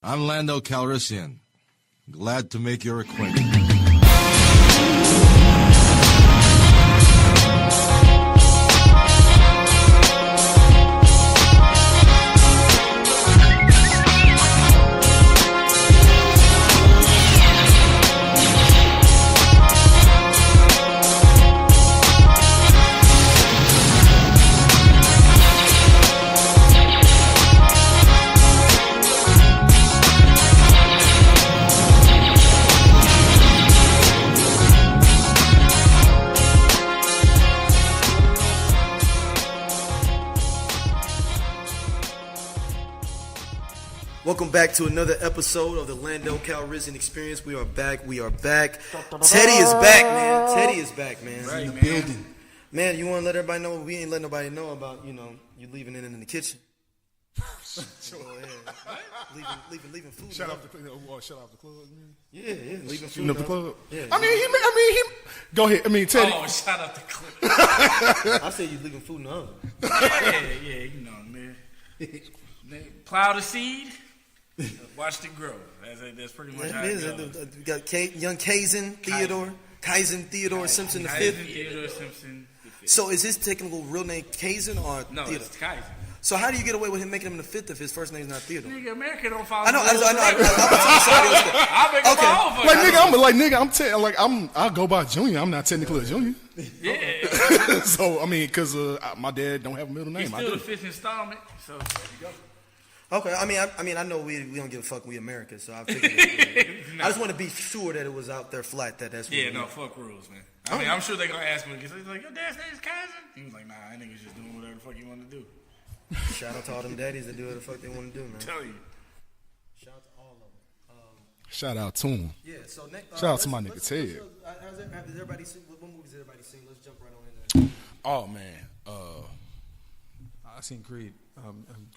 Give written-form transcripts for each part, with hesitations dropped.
I'm Lando Calrissian. Glad to make your acquaintance. Welcome back to another episode of the Lando Calrissian Experience. We are back. Teddy is back, man. Teddy is back, man. Right, in the man. building. Man, you want to let everybody know? We ain't let nobody know about, you leaving it in the kitchen. Go ahead. Leaving food. Shut off the club. Man. Yeah, leaving food. Shooting up the club. Yeah. I mean, he. Go ahead. I mean, Teddy. Oh, shout out the clip. I said you leaving food in the oven. Yeah, you know, man. Plow the seed, watch it grow. That's pretty much how it goes. We got young Kaizen Theodore Simpson the fifth. Theodore Simpson the fifth. So is his technical real name Kaizen or No, Theodore? it's Kaizen. So how do you get away with him making him the fifth if his first name's not Theodore? Nigga, America don't follow. I know. I make Okay. my own for you. I go by Junior. I'm not technically a junior. Yeah. So I mean, because my dad don't have a middle name. He's still the fifth installment. So there you go. Okay, I know we don't give a fuck. We America, so I figured. No. I just want to be sure that it was out there flat. That's what Yeah, no, fuck rules, man. I mean, I'm sure they're gonna ask me because he's like, your dad's name is Kaizen. He was like, nah, that nigga's just doing whatever the fuck he want to do. Shout out to all them daddies that do whatever the fuck they want to do, man. Tell you. Shout out to all of them. Shout out to him. Yeah. So next. Shout out to my nigga Ted. Has everybody seen? What movies has everybody seen? Let's jump right on in there. Oh man. I seen Creed.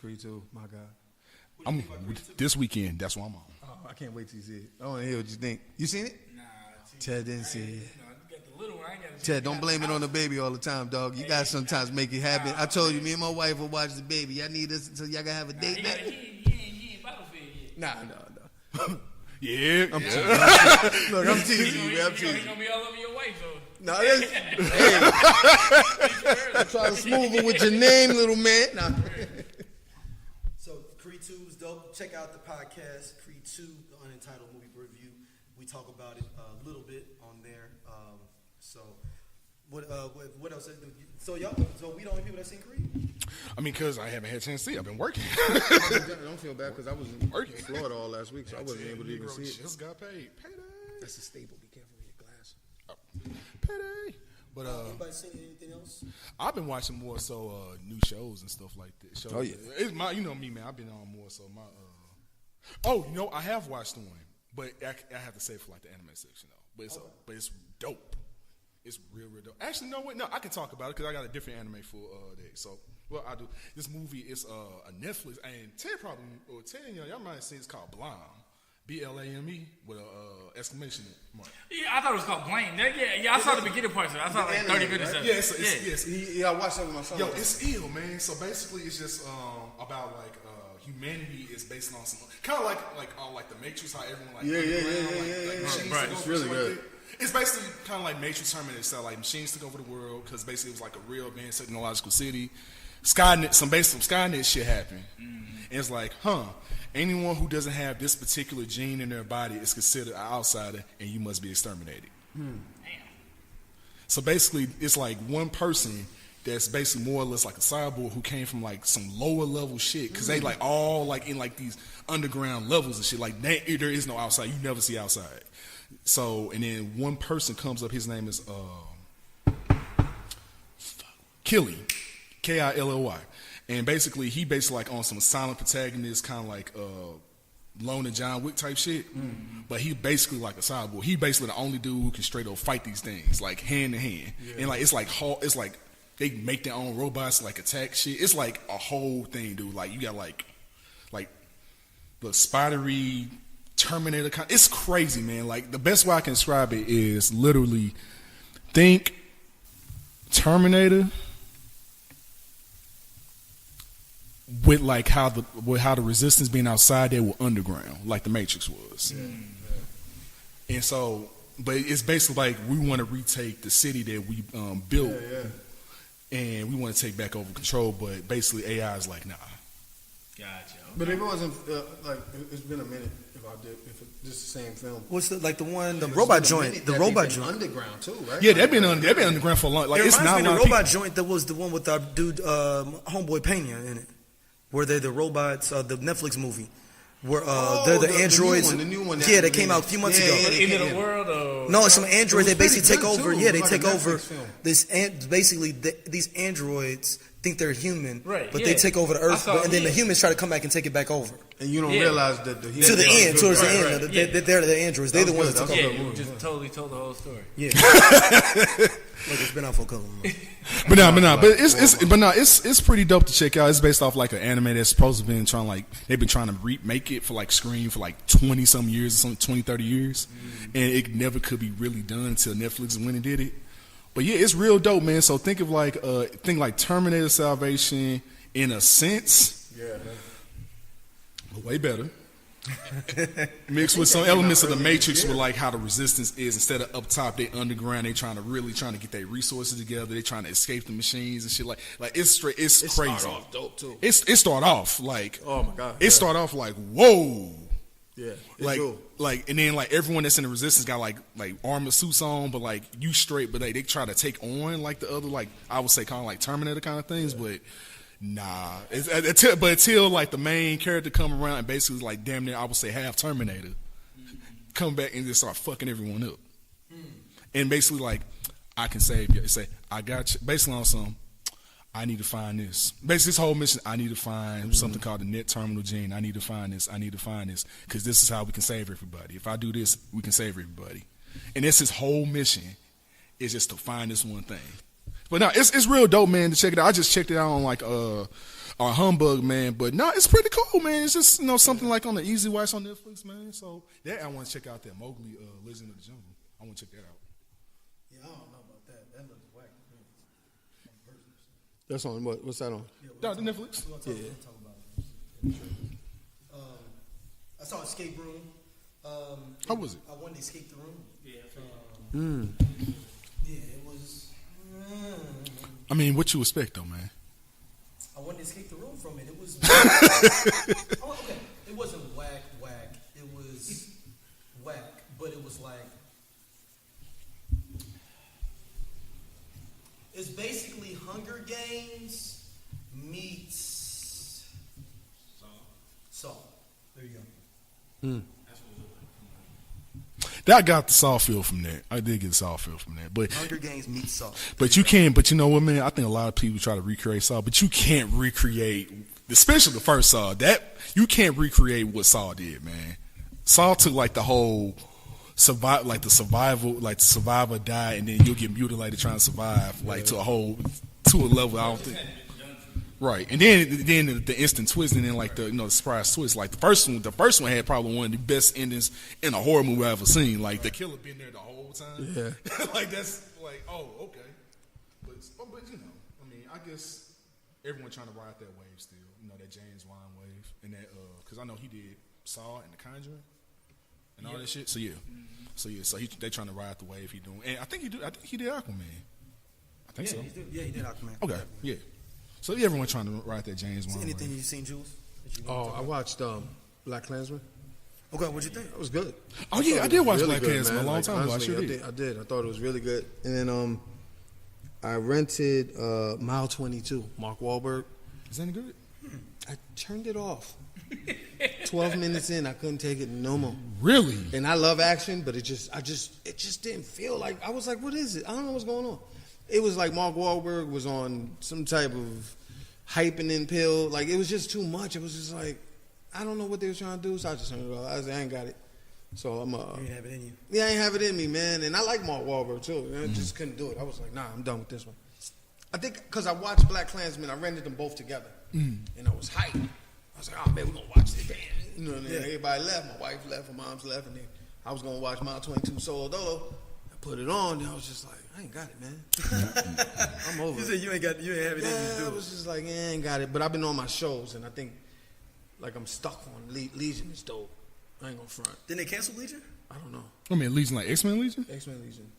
Creed 2, my God. I'm this weekend. That's what I'm on. Oh, I can't wait till you see it. I want to hear what you think. You seen it? Nah. Ted didn't see it. No, you got the little one. I ain't got Ted, don't blame it on the baby all the time, dog. You gotta sometimes make it happen. I told you, me and my wife will watch the baby. I need us until y'all gotta have a date He night. ain't Battlefield yet. Nah. Yeah. Look, I'm teasing you, man. I'm He teasing you. gonna be all over your wife, so. Nah, that's, hey, I'm trying to smooth it with your name, little man. Nah. So Creed 2 is dope. Check out the podcast, Creed 2, the Unentitled Movie Review. We talk about it a little bit on there. So what else? So we the only people that seen Creed? I mean, because I haven't had a chance to see it. I've been working. Don't feel bad because I was in Working. Florida all last week, so I wasn't able to even see it. Just got paid. Payday. That's a staple. Be careful with your glass. Payday. But Anybody seen anything else? I've been watching more so new shows and stuff like that. Shows. Oh, yeah. It's my, you know me, man. I've been on more so my. I have watched one, but I have to say for like the anime section though. But it's dope. It's real dope. Actually, no, wait, no, I can talk about it because I got a different anime for that. So, well, I do. This movie is a Netflix, and Ted y'all might have seen it's called Blame. BLAME with a exclamation mark. Yeah, I thought it was called Blame. Yeah, I saw the beginning parts of it. I saw like 30 minutes of it. Yes. Yeah, I watched that with my son. Yo, it's ill, man. So basically, it's just about like humanity is based on some kind of like the Matrix, how everyone like machines Right, took it's over, really like good. that. It's basically kind of like Matrix Terminator style, like machines took over the world because basically it was like a real advanced technological city. Skynet, some Skynet shit happened, and it's like, anyone who doesn't have this particular gene in their body is considered an outsider, and you must be exterminated. Damn. So basically, it's like one person that's basically more or less like a cyborg who came from like some lower level shit because they like all like in like these underground levels and shit. Like there is no outside. You never see outside. So and then one person comes up. His name is Killy, Killy, and basically he like on some silent protagonist kind of like Lone and John Wick type shit. But he basically like a cyborg. He basically the only dude who can straight up fight these things like hand to hand. And like it's like they make their own robots like attack shit. It's like a whole thing, dude. Like you got like the spidery Terminator. It's crazy, man. Like the best way I can describe it is literally think Terminator with like how the resistance being outside there were underground, like the Matrix was. And so, but it's basically like we want to retake the city that we built, and we want to take back over control. But basically, AI is like, nah. Gotcha. But it wasn't like it's been a minute. If it's just the same film. What's the robot joint? The robot joint. Underground too, right? Yeah, they've been underground for a long. Like, It it's reminds not me a of the lot of robot joint that was the one with our dude, Homeboy Pena in it, where they're the robots. The Netflix movie, where they're the androids. The new one. Yeah, that came out a few months ago. End of the world? Or? No, it's some androids. They basically take pretty good, over. too. Yeah, they Like take a over Netflix film. this. Basically, these androids think they're human, Right, but yeah. they take over the I Earth, saw- and then the yeah. humans try to come back and take it back over. And you don't Yeah. realize that To the end, towards the end, that they're the androids. They're the ones that took Yeah, over. you just totally told the whole story. Yeah, like it's been out for a couple of months. But it's pretty dope to check out. It's based off like an anime that's supposed to be they've been trying to remake it for like Screen for like 20 some years or something, 20, 30 years, and it never could be really done until Netflix went and did it. But yeah, it's real dope, man. So think like Terminator Salvation in a sense, but way better. Mixed with some elements of the Matrix with like how the resistance is. Instead of up top, they underground. They trying to get their resources together. They trying to escape the machines and shit. Like it's straight. It's crazy. Start off dope too. It start off like, Oh my god. It start off like, whoa. Yeah. And then like everyone that's in the resistance got like armor suits on, but like you straight, but they try to take on like the other, like I would say kind of like Terminator kind of things, but nah. Until like the main character come around and basically like damn near I would say half Terminator, come back and just start fucking everyone up, and basically like I can save you. Say I got you. Basically on some. I need to find this. Basically, this whole mission, I need to find something called the net terminal gene. I need to find this. Because this is how we can save everybody. If I do this, we can save everybody. And that's his whole mission, is just to find this one thing. But no, it's real dope, man, to check it out. I just checked it out on like on Humbug, man. But no, it's pretty cool, man. It's just something like on the Easy Watch on Netflix, man. So that I want to check out that Mowgli, Legend of the Jungle. I want to check that out. Yeah, I don't know about that. That looks whack. That's on what? What's that on? No, the Netflix. Talk about it. I saw Escape Room. How was it? I wanted to escape the room. Yeah. Yeah, it was. I mean, what you expect though, man? I wanted to escape the room from it. It was. Okay, it wasn't whack. It was whack, but it was like. It's basically Hunger Games meets Saw. There you go. I got the Saw feel from that. I did get the Saw feel from that. But Hunger Games meets Saw. But you can't. But you know what, man? I think a lot of people try to recreate Saw, but you can't recreate, especially the first Saw. That you can't recreate what Saw did, man. Saw took like the whole the survivor die, and then you'll get mutilated trying to survive, like to a level. I don't think. Right, and then the instant twist, and then like the surprise twist. Like the first one had probably one of the best endings in a horror movie I've ever seen. Like the killer been there the whole time. Yeah. Like that's like, oh, okay. But I mean, I guess everyone trying to ride that wave still. That James Wan wave, and that because I know he did Saw and The Conjuring and all that shit. So yeah, they trying to ride the wave he doing, and I think he did Aquaman. I think so. He did Aquaman. Okay, yeah. So everyone trying to ride that James Wan Anything wave. you've seen, Jules? I watched Black Klansman. Okay, what'd you think? It was good. Oh yeah, I did watch Really Black good, Klansman a man. long Like, time ago. I honestly, sure did. I did. I thought it was really good. And then I rented Mile 22, Mark Wahlberg. Is that any good? I turned it off. 12 minutes in, I couldn't take it no more. Really? And I love action, but it just didn't feel like. I was like, what is it? I don't know what's going on. It was like Mark Wahlberg was on some type of hyping in pill. Like it was just too much. It was just like I don't know what they were trying to do. So I just turned it off. I was like, I ain't got it. So I'm You didn't have it in you. Yeah, I ain't have it in me, man. And I like Mark Wahlberg too. I just couldn't do it. I was like, nah, I'm done with this one. I think because I watched Black Klansman, I rented them both together, and I was hyped. I was like, oh man, we're gonna watch this. You know, and then everybody left. My wife left. My mom's left, and then I was gonna watch Mile 22 solo dolo. put it on, and I was just like, I ain't got it, man. I'm over You it. said you ain't have anything to Yeah, I do. was just like, I ain't got it. But I've been on my shows, and I think, like, I'm stuck on Legion is dope. I ain't gonna front. Didn't they cancel Legion? I don't know. I mean, Legion like X-Men Legion? X-Men Legion.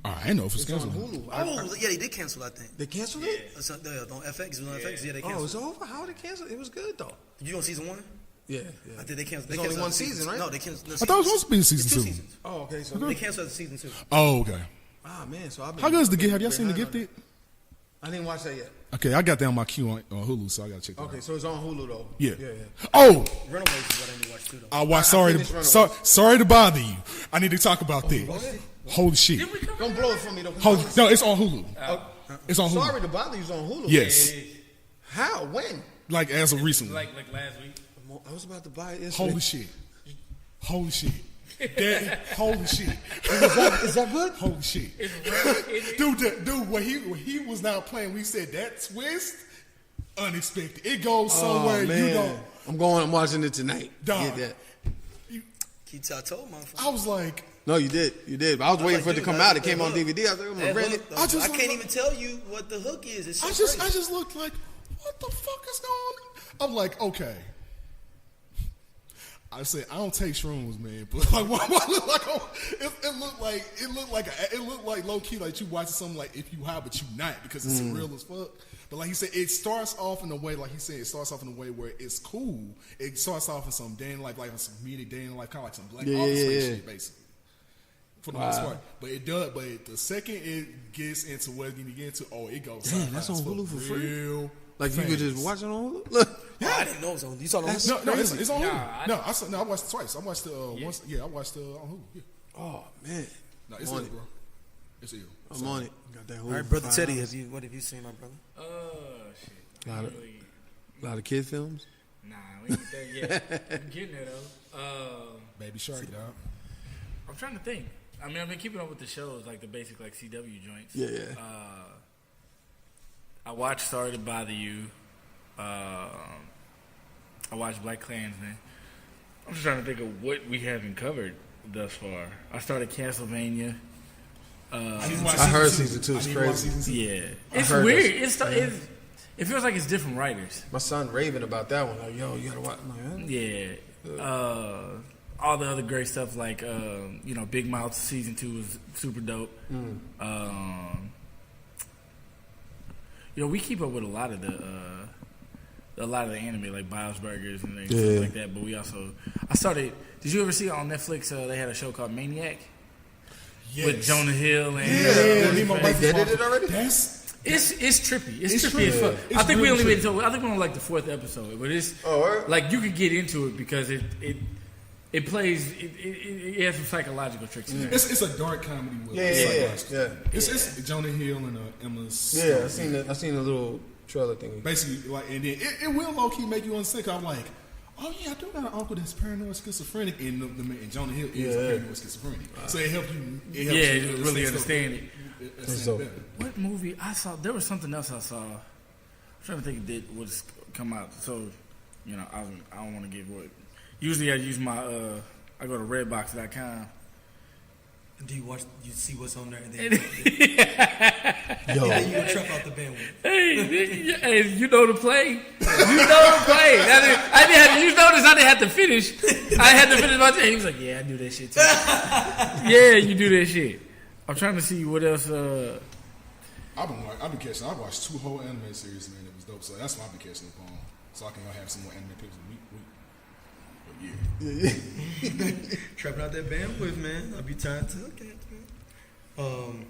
I ain't know if it's It's on canceled. Hulu. Oh, yeah, they did cancel, I think. They canceled it? It's on FX. It was on FX. Yeah, they canceled. Oh, it's over? How did they cancel it? It was good, though. You on season 1? Yeah. I think they canceled. There's They only canceled one after season, right? No, they canceled. I thought it was supposed to be season It's 2 2. seasons. Oh, okay. So They canceled after season 2. Oh, okay. man. So I've been, How good is the gift? Have y'all been seen the behind on Gifted? that. I didn't watch that yet. Okay, I got that on my queue on Hulu, so I gotta check that Okay, out. so it's on Hulu though. Yeah. Yeah. Oh, Runaways is what I need to watch too, though. I watched. finished Runaways. Sorry to bother you. I need to talk about that. Holy shit. Don't blow it for me though. No, it's on Hulu. It's on Hulu. Sorry to bother you's on Hulu. Yes. How? When? Like as of recently. Like last week. I was about to buy it. Holy shit. Holy shit. Holy shit. Is that good? Holy shit. Dude, when he was not playing, we said that twist, unexpected. It goes somewhere you don't. I'm watching it tonight. Dog. Get that. I told motherfucker. I was like, No, you did. I was waiting for it to come out. It came on DVD. I was like, I'm gonna rent it. I can't even tell you what the hook is. It's I crazy. just looked like, what the fuck is going on? I'm like, okay. I said, I don't take shrooms, man. But like, what looked like it looked like low key, like you watching something like if you high, but you not because it's real as fuck. But like he said, it starts off in a way, like he said, it starts off in a way where it's cool. It starts off in some day in life, like some comedic day in life, kind of like some Black Office shit, basically. For the most part, but it does. But the second it gets into what it's going to get into, it goes. Damn, that's on Hulu for free? Like fast. you could just watch it on Hulu? Look. Oh, I didn't know it was on. You saw it on Hulu? No, it's on Hulu. I watched it twice. I watched once. Yeah, I watched on Hulu. Yeah. Oh man. No, it's ill, bro. It's ill. I'm on it. Got that Hulu. All right, brother for Teddy, $5. what have you seen, my brother? Shit. A lot of kid films. Nah, we ain't there yet. I'm getting there though. Baby Shark, dog. I'm trying to think. I mean, I've been keeping up with the shows, like the basic, like CW joints. Yeah. I watched Sorry to Bother You. I watched Black Klansman. I'm just trying to think of what we haven't covered thus far. I started Castlevania. I heard season 2 is crazy. Yeah, it's heard weird. this. It feels like it's different writers. My son raving about that one. Like, yo, you gotta watch. I'm like, Yeah. All the other great stuff like Big Mouth season 2 was super dope. We keep up with a lot of the anime like Bob's Burgers and things stuff like that. But we also did you ever see on Netflix they had a show called Maniac? Yes. With Jonah Hill and they did it already? It's trippy. It's trippy as fuck. I think we only made it to I think we're on like the 4th episode, but it's like you could get into it because it plays it has some psychological tricks in there. It's a dark comedy with It's Jonah Hill and Emma Stone. Yeah, I seen a little trailer thing. Basically, like, and then it will low key make you understand. I'm like, oh yeah, I do got an uncle that's paranoid schizophrenic, and Jonah Hill is paranoid schizophrenic. So it helps you. You really understand it. So, what movie I saw? There was something else I saw. I'm trying to think it was come out. So, I don't want to give what. Usually I use my I go to redbox.com. Do you see what's on there? And then, yo, then you gonna trap out the bandwidth. Hey, you know the play. You know the play. I didn't have to finish. I had to finish my thing. He was like, yeah, I do that shit too. Yeah, you do that shit. I'm trying to see what else. I've been catching. I watched 2 whole anime series, man. It was dope. So that's what I've been catching up on. So I can have some more anime picks a week. Trapping out that bandwidth, man. I'll be trying to look at it, man.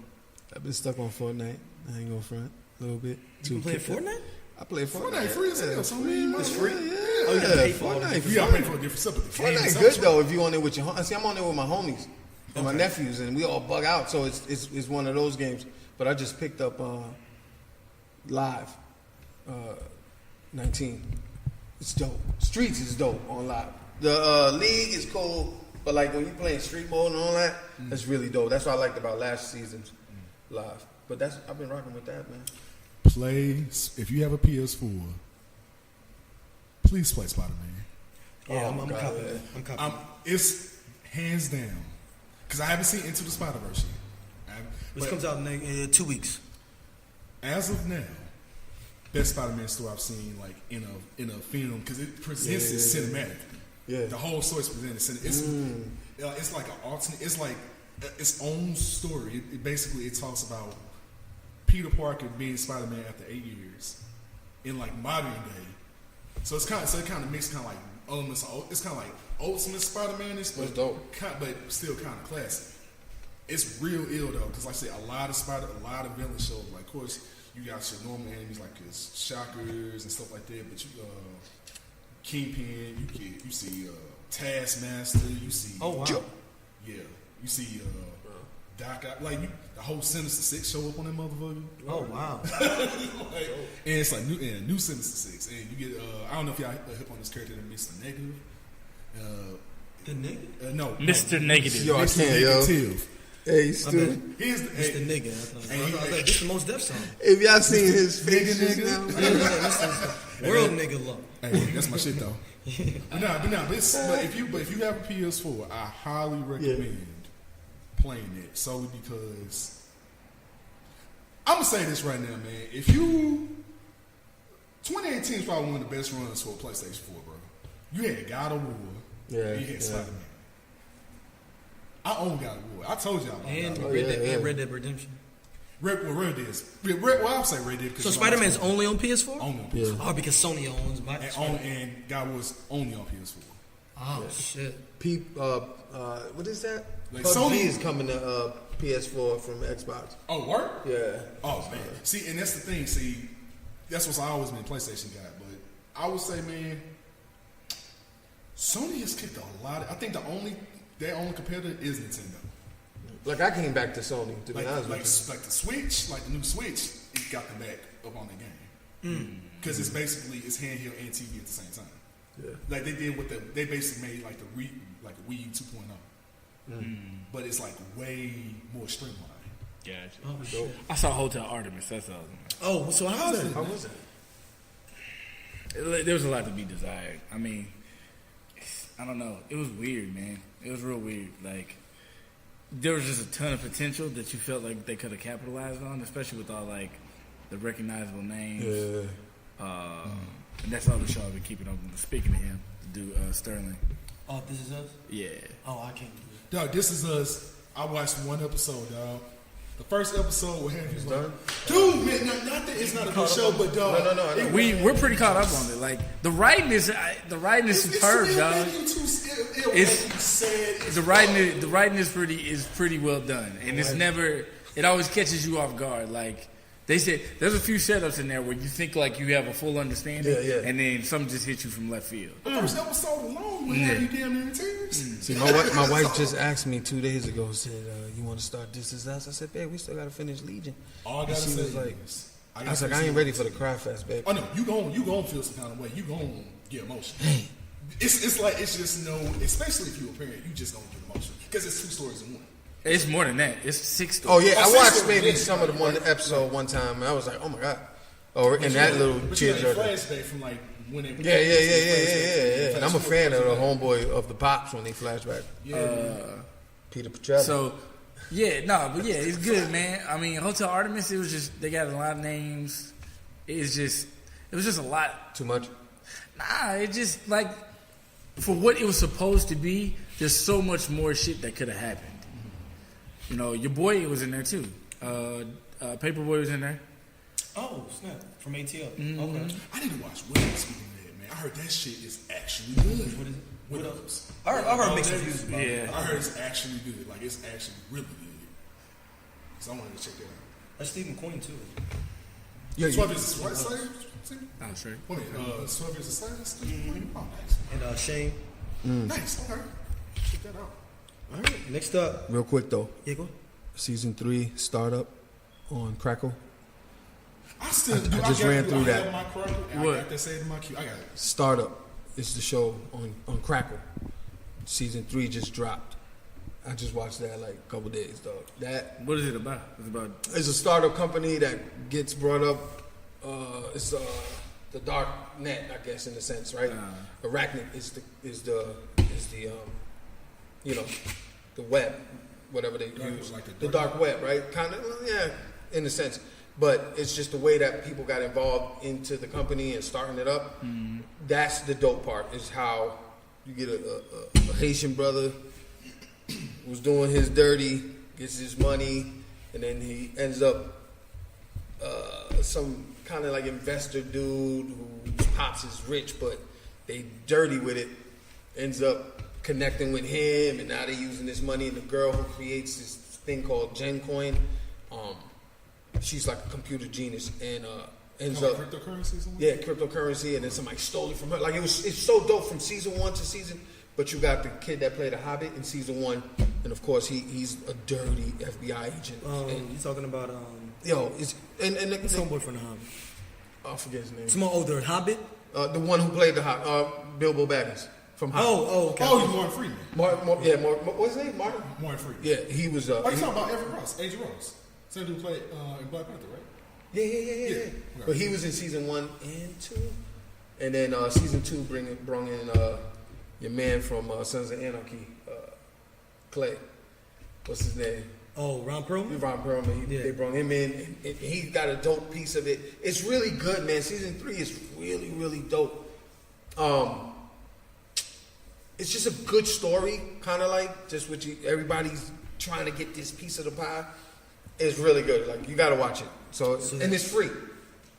I've been stuck on Fortnite. I ain't gonna front a little bit. You play Fortnite? I play Fortnite. Fortnite free as hell. So it's free. Yeah, you gotta pay for it. Fortnite. You gotta pay for a different stuff. Fortnite good though if you on there with your see, I'm on there with my homies and my nephews, and we all bug out. So it's one of those games. But I just picked up Live 19. It's dope. Streets is dope on Live. The League is cool, but like when you playing street mode and all that, that's really dope. That's what I liked about last season's Live. But I've been rocking with that, man. If you have a PS4, please play Spider-Man. Yeah, I'm copying that. I'm copying It's hands down because I haven't seen Into the Spider-Verse Which comes out in 2 weeks. As of now, best Spider-Man story I've seen, like in a film, because it presents it cinematic. Yeah. The whole story is presented. It's like an alternate. It's like its own story. It basically talks about Peter Parker being Spider-Man after 8 years in like modern day. So it kind of makes kind of like elements. It's kind of like Ultimate Spider-Man-ish, but still kind of classic. It's real ill though, because like I said, a lot of villain shows. Like, of course, you got your normal enemies like his Shockers and stuff like that, but you Kingpin, you see Taskmaster, you see you see Doc, like the whole Sinister Six show up on that motherfucker. Oh wow! And it's like new Sinister Six, and you get I don't know if y'all hip on this character, Mr. Negative. The nigga? No, Mr. Negative. Yo, I can't, yo. Hey, stupid. He's the nigga. This is the most deaf song. If y'all seen his face just now, World nigga love. Hey, that's my shit though. But if you have a PS4, I highly recommend playing it solely because I'm gonna say this right now, man. 2018 is probably one of the best runs for a PlayStation 4, bro. You had God of War, you had Spider-Man. I own God of War. I told y'all about and God. Red Dead Redemption. I'll say Red Dead. So Spider-Man's only on PS4? Only on PS4. Oh, because Sony owns my. And God was only on PS4. Oh shit. what is that? Like PUBG Sony is coming to PS4 from Xbox. Oh, word? Yeah. Oh man. See, and that's the thing. See, that's what's always been a PlayStation guy. But I would say, man, Sony has kicked a lot. I think their only competitor is Nintendo. Like I came back to Sony to be honest with you. Like the Switch, like the new Switch, it got them back up on the game because it's basically handheld and TV at the same time. Yeah. Like they did they basically made like a Wii U 2.0, but it's like way more streamlined. Gotcha. Oh shit. I saw Hotel Artemis. That's all. Oh, so how was it? How was it? There was a lot to be desired. I mean, I don't know. It was weird, man. It was real weird. Like, there was just a ton of potential that you felt like they could have capitalized on, especially with all, like, the recognizable names. Yeah. And that's all the show I've been keeping up with. Speaking of him, the dude, Sterling. Oh, This Is Us? Yeah. Oh, I can't do it. Dog, This Is Us. I watched one episode, dog. The first episode with him, he's like, done? dude, man, not that it's not a good show, but dog. No. We're pretty caught up on it. Like, the writing is superb, dog. The writing is pretty well done, and it always catches you off guard. Like they said, there's a few setups in there where you think like you have a full understanding, and then something just hits you from left field. The first episode alone would have you damn near in tears. See, my wife just asked me 2 days ago. Said, "You want to start This Is Us?" I said, "Babe, we still got to finish Legion." All I gotta she say was like, is, I was like, "I ain't ready for the cry fest, babe." Oh no, you gon' feel some kind of way. You gon' get emotional. It's just no, especially if you're a parent, you just gonna get emotional because it's 2 stories in one. It's more than that. It's 6 Oh stories. yeah, I watched maybe some of the one episode one time, and I was like, "Oh my god!" Or in that little tearjerker. Flashback from like when they Yeah. And I'm a fan of the homeboy of the Pops when they flashback. Peter Petrelli. So, it's good, man. I mean, Hotel Artemis, it was just, they got a lot of names. It was just a lot. Too much? Nah, it just, like, for what it was supposed to be, there's so much more shit that could have happened. You know, your boy was in there, too. Paperboy was in there. Oh, snap. From ATL. Mm-hmm. Okay. I need to watch Widows. Speaking of that, man, I heard that shit is actually good. What is it? Widows. I heard mixed reviews about it. Yeah. I heard it's actually good. Like, it's actually really good. So I wanted to check that out. That's Steve McQueen, too. Yeah, 12 Years a Slave? Oh, sure. Wait, 12 Years a Slave? Mm-hmm. Oh, nice. And Shane. Nice, okay. Check that out. All right. Next up. Real quick though, Yeah, go. season 3 startup on Crackle. I still I just ran through that. My Crackle, and What? I got that saved in my queue. I got it. Startup is the show on Crackle. Season 3 just dropped. I just watched that like a couple days, dog. That What is it about? It's about... is a startup company that gets brought up. It's the dark net, I guess, in a sense, right? Arachnid is the you know, the web whatever they use, like the dark web, right? Kind of, yeah, in a sense. But it's just the way that people got involved into the company and starting it up. That's the dope part, is how you get a Haitian brother who's doing his dirty, gets his money, and then he ends up some kind of like investor dude whose pops is rich, but they dirty with it, ends up connecting with him, and now they're using this money. And the girl who creates this thing called Gen Coin, she's like a computer genius, and ends up cryptocurrency. Yeah, cryptocurrency, and then somebody stole it from her. Like it's so dope from season 1 to season. But you got the kid that played a Hobbit in season 1, and of course he's a dirty FBI agent. You talking about it's the homeboy from the Hobbit? I forget his name. Some older Hobbit. The one who played the Hobbit, Bilbo Baggins from Hobbit. Okay. Oh, he's Martin Freeman. What's his name? Martin Freeman. Yeah, he was. Oh, you talking about Agent Ross? Same dude played in Black Panther, right? Yeah. Okay. But he was in season 1 and 2, and then season 2 brought in your man from Sons of Anarchy, Clay. What's his name? Oh, Ron Perlman? Ron Perlman. They brought him in, and he got a dope piece of it. It's really good, man. Season 3 is really, really dope. It's just a good story, kind of like just what everybody's trying to get this piece of the pie. It's really good. Like, you got to watch it. And it's free.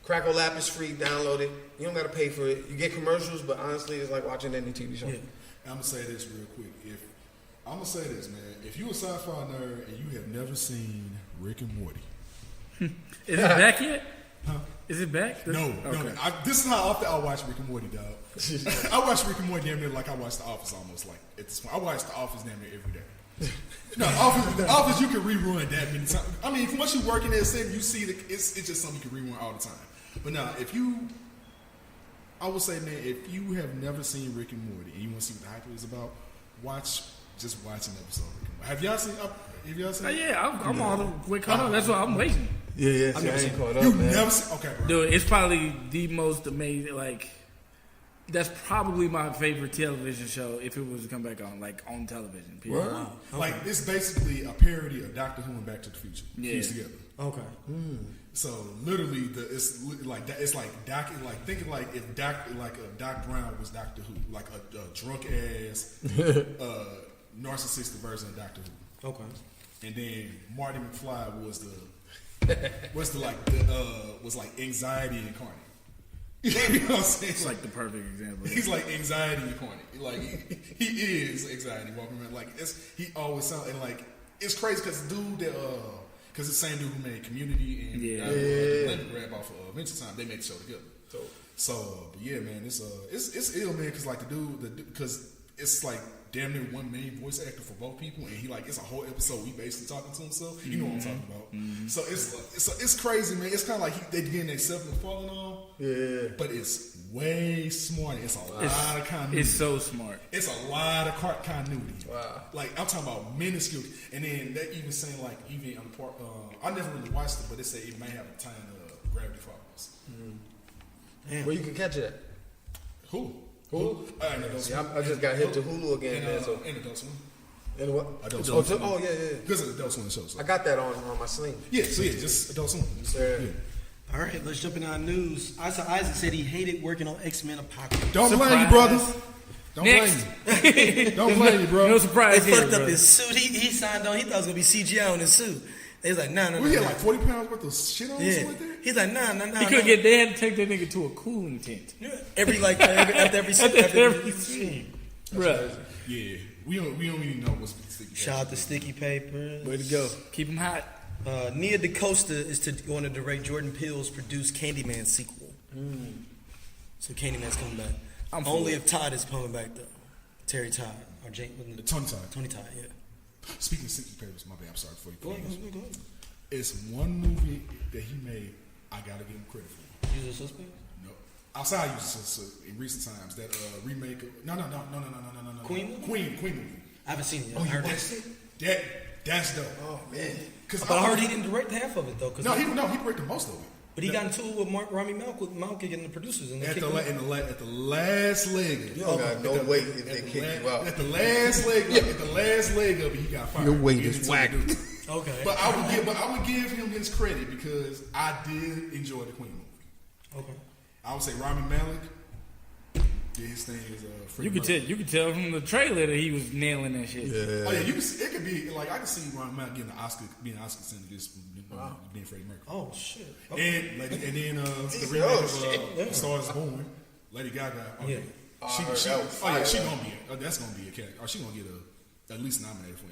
Crackle Lap is free. Download it. You don't got to pay for it. You get commercials, but honestly, it's like watching any TV show. Yeah. I'm gonna say this real quick. I'm gonna say this, man. If you a sci-fi nerd and you have never seen Rick and Morty, is it back yet? Huh? Is it back? No. This is how often I watch Rick and Morty, dog. I watch Rick and Morty damn near like I watch The Office almost. Like at this point, I watch The Office damn near every day. No, Office you can rerun that many times. I mean, once you work in that setting, you see it's just something you can rerun all the time. But now, I would say, man, if you have never seen Rick and Morty and you want to see what the hype is about, watch an episode of Rick and Morty. Have y'all seen? Yeah, I'm all the way caught up. That's why I'm waiting. Yeah. I've never seen caught up. You never seen? Okay, bro. Dude, it's probably the most amazing. Like, that's probably my favorite television show if it was to come back on, like on television. Wow. Like it's basically a parody of Doctor Who and Back to the Future fused together. Okay. So literally, it's like that. It's like Doc. Like thinking like if Doc Brown was Doctor Who, like a drunk ass, narcissistic version of Doctor Who. Okay. And then Marty McFly was like anxiety incarnate. You know what I'm saying? It's like the perfect example. He's like anxiety incarnate. Like he is anxiety walking around. Like he always sounds and like it's crazy because the dude that because the same dude who made Community and Lando grab off of Adventure Time, they made the show together. But yeah, man, it's ill, man. Because like the dude, because it's like damn near one main voice actor for both people, and he like it's a whole episode we basically talking to himself. You know what I'm talking about? So it's crazy, man. It's kind of like they getting themselves and falling on. Yeah, but it's way smarter. It's a lot of continuity. It's so smart. It's a lot of continuity. Wow. Like I'm talking about minuscule, and then they even saying like even on the part. I never really watched it, but they say it may have a ton of Gravity Falls. Where you can catch it at? Hulu. I just got hit to Hulu again. And Adult Swim. And what? Adult Swim. Oh, yeah. Because of Adult Swim shows. I got that on my sling. Yeah, so yeah, just Adult Swim. Yeah. All right, let's jump in our news. Isaac said he hated working on X-Men Apocalypse. Don't blame you, brothers. Don't blame you. Don't blame you, bro. No surprise He here, fucked up brother. his suit. He signed on. He thought it was going to be CGI on his suit. They was like, no. We had like 40 pounds worth of shit on us like that? He's like, nah. He couldn't get. They had to take that nigga to a cooling tent. After every scene. Bruh. Yeah, we don't even know what's sticky. Shout out to Sticky Paper. Way to go. Keep him hot. Nia DeCosta is going to direct Jordan Peele's produced Candyman sequel. So Candyman's coming back. Only if Todd is coming back though. Terry Todd or Tony Todd. Yeah. Speaking of sticky papers, my bad. I'm sorry for you. Go ahead. It's one movie that he made. I gotta give him credit for. Usual Suspect? No. Outside Usual Suspect in recent times, that remake of no. Queen movie. I haven't seen it yet. Oh, you watched it? That's dope. Oh, man. But I heard he didn't direct half of it though. No, he directed most of it. But he got into it with Rami Malek and the producers. And at the last leg. You don't got no weight if they kick you out. At the last leg, at the last leg of it, he got fired. Your weight is whack. Okay. But I would give him his credit because I did enjoy the Queen movie. Okay. I would say Rami Malek did his thing as a free. You could tell from the trailer that he was nailing that shit. Yeah. Oh yeah, it could be like I could see Rami Malek getting an Oscar, being an Oscar contender just being Freddie Mercury. Oh shit. Okay. And then the remake of Star Is Born, Lady Gaga. Okay. Yeah. She gonna be. That's gonna be a cat. Or she gonna get at least nominated for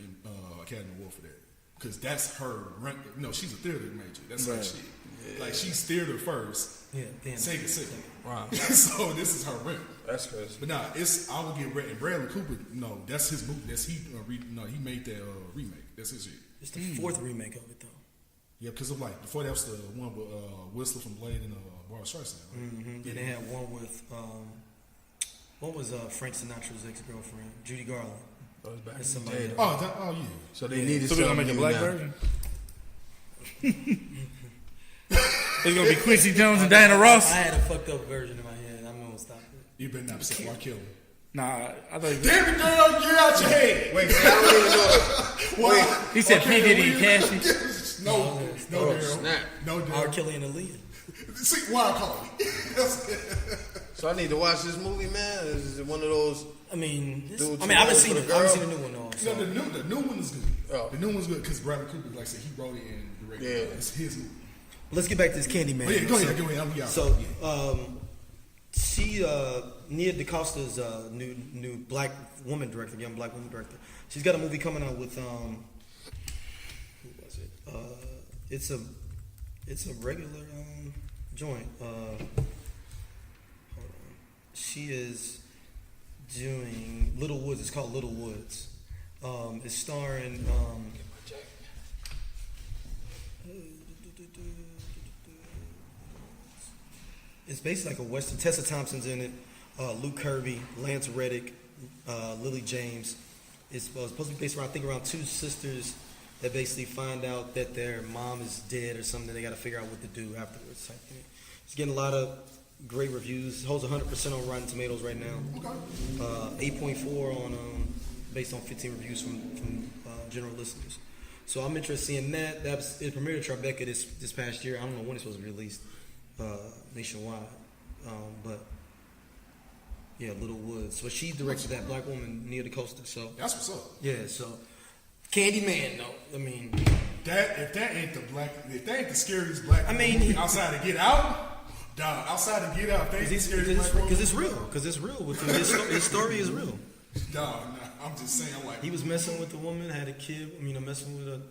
Academy Award for that. Because that's her rank. No, she's a theater major. That's her shit. Yeah. Like she's theater first. Yeah. Singing second. Wow. So this is her rank. That's crazy. But I would give Bradley Cooper. No, that's his movie. He made that remake. That's his shit. It's the fourth remake of it though. Yeah, because of before that was the one with Whistler from Blade and Barbra Streisand. Right? Mm-hmm. Then they had one with what was Frank Sinatra's ex-girlfriend, Judy Garland. That's somebody. Yeah. So they needed. So we're gonna make a black version. It's gonna be Quincy Jones and Diana Ross. I had a fucked up version in my head. I'm gonna stop it. You better not upset R. Kelly. Nah, I thought. Damn it, girl, get out your head. Wait, I don't even know. Wait, he said P Diddy and Cassie. No, Daryl. No, Daryl. R. Kelly and Aaliyah. See, why I call it? So I need to watch this movie, man. Is it one of those? I haven't seen the new one though. So. No, the new one is good. Oh. The new one's good because Bradley Cooper, like I said, he wrote it and directed it. It's his movie. Let's get back to this Candyman. Oh, yeah, go ahead. So, Nia DeCosta's new black woman director, young black woman director. She's got a movie coming out with who was it? It's a regular joint. Hold on. She is doing Little Woods. It's called Little Woods. It's starring. It's basically like a Western. Tessa Thompson's in it. Luke Kirby, Lance Reddick, Lily James. It's supposed to be based around, I think, around two sisters that basically find out that their mom is dead or something. They got to figure out what to do afterwards. Type thing. It's getting a lot of great reviews. It holds 100% on Rotten Tomatoes right now. 8.4 on based on 15 reviews from general listeners. So I'm interested in that. It premiered at Tribeca this past year. I don't know when it's supposed to be released nationwide, but yeah, Little Woods. So she directed that black woman, Nia DeCosta. So that's what's up. Yeah. So Candyman, though. I mean, if that ain't the scariest black. Movie outside of Get Out. Dog, outside of Get Out, because it's real. Because it's real. His story is real. Dog, I'm just saying, like he was messing with a woman, had a kid. Messing with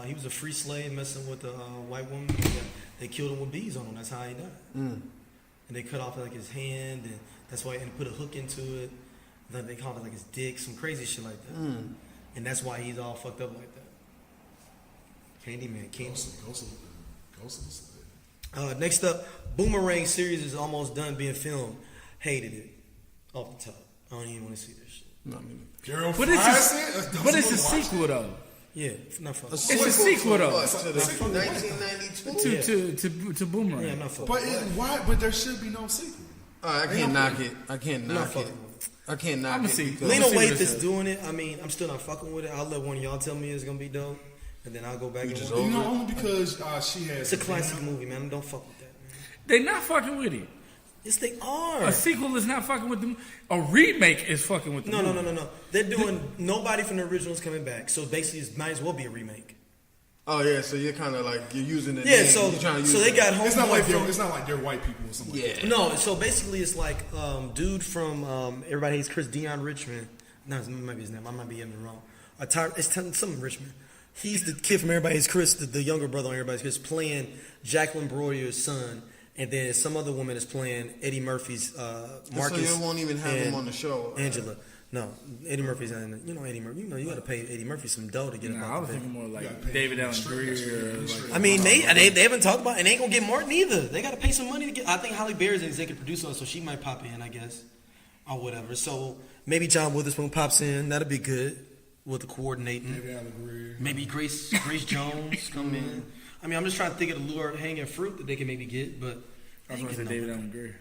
he was a free slave messing with a white woman. They killed him with bees on him. That's how he died. And they cut off like his hand, and that's why and put a hook into it. Then they called it like his dick, some crazy shit like that. And that's why he's all fucked up like that. Candyman, next up, Boomerang series is almost done being filmed. Hated it off the top. I don't even want to see this shit. But it's a sequel though. Yeah, not fucking. It's a sequel though. To 1992. To Boomerang. Yeah, I'm not fucking. But there should be no sequel. I can't knock it. I can't knock it. Lena Waithe is doing it. I'm still not fucking with it. I'll let one of y'all tell me it's gonna be dope. And then I'll go back and watch it. Only because she has. It's a classic movie, man. Don't fuck with that, man. They're not fucking with it. Yes, they are. A sequel is not fucking with them. A remake is fucking with them. No. They're doing nobody from the original is coming back. So basically, it might as well be a remake. Oh yeah, so you're kind of like you're using the name. So they got home. It's not like they're white people or something. Yeah. Like that. No, so basically, it's like dude from Everybody Hates Chris, Dion Richmond. No, it might be his name. I might be getting it wrong. It's something Richmond. He's the kid from Everybody Hates Chris, the younger brother on Everybody Hates Chris, playing Jacqueline Broyer's son. And then some other woman is playing Eddie Murphy's Marcus. So you won't even have him on the show. Angela. No, Eddie Murphy's not in it. Eddie Murphy. You got to pay Eddie Murphy some dough to get him out. I was thinking more like David Allen Greer. They haven't talked about it, and they ain't going to get Martin either. They got to pay some money to get. I think Halle Berry's an executive producer, so she might pop in, I guess, or whatever. So maybe John Witherspoon pops in. That'll be good with the coordinating. David Allen Greer. Maybe Grace Jones come in. I mean, I'm just trying to think of the lure hanging fruit that they can maybe get, but I was going to say David Allen Greer.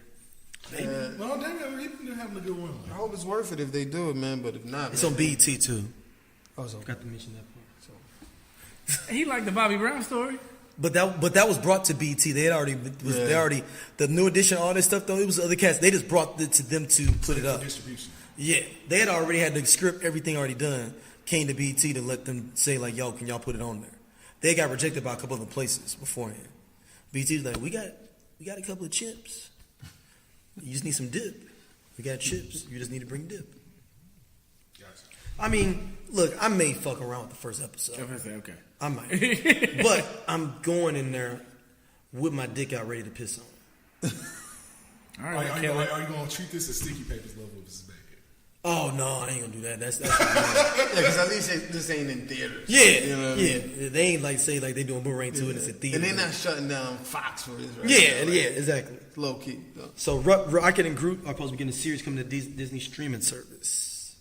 No, they're having a good run. I hope it's worth it if they do it, man. But if not, it's man, on BET too. Oh, so I forgot to mention that part. So. He liked the Bobby Brown story. But that was brought to BT. They had already the new edition, all this stuff though. It was other cats. They just brought it to them to put it up. Distribution. Yeah, they had already had the script, everything already done. Came to BT to let them say like, "Yo, can y'all put it on there?" They got rejected by a couple other places beforehand. BT was like, "We got a couple of chips. You just need some dip. We got chips. You just need to bring dip." Gotcha. I mean, look, I may fuck around with the first episode. Okay. I might. But I'm going in there with my dick out ready to piss on. All Are right, you going to treat this as Sticky Papers level if it's bad? Oh, no, I ain't going to do that. That's yeah, because at least this ain't in theaters. Yeah, you know what I mean? They ain't like say like they doing Boomerang 2 and it's in theater. And they're not shutting down Fox for this, right? Yeah, now, yeah, exactly. Low key. Though. So Rocket and Groot are supposed to be getting a series coming to Disney streaming service.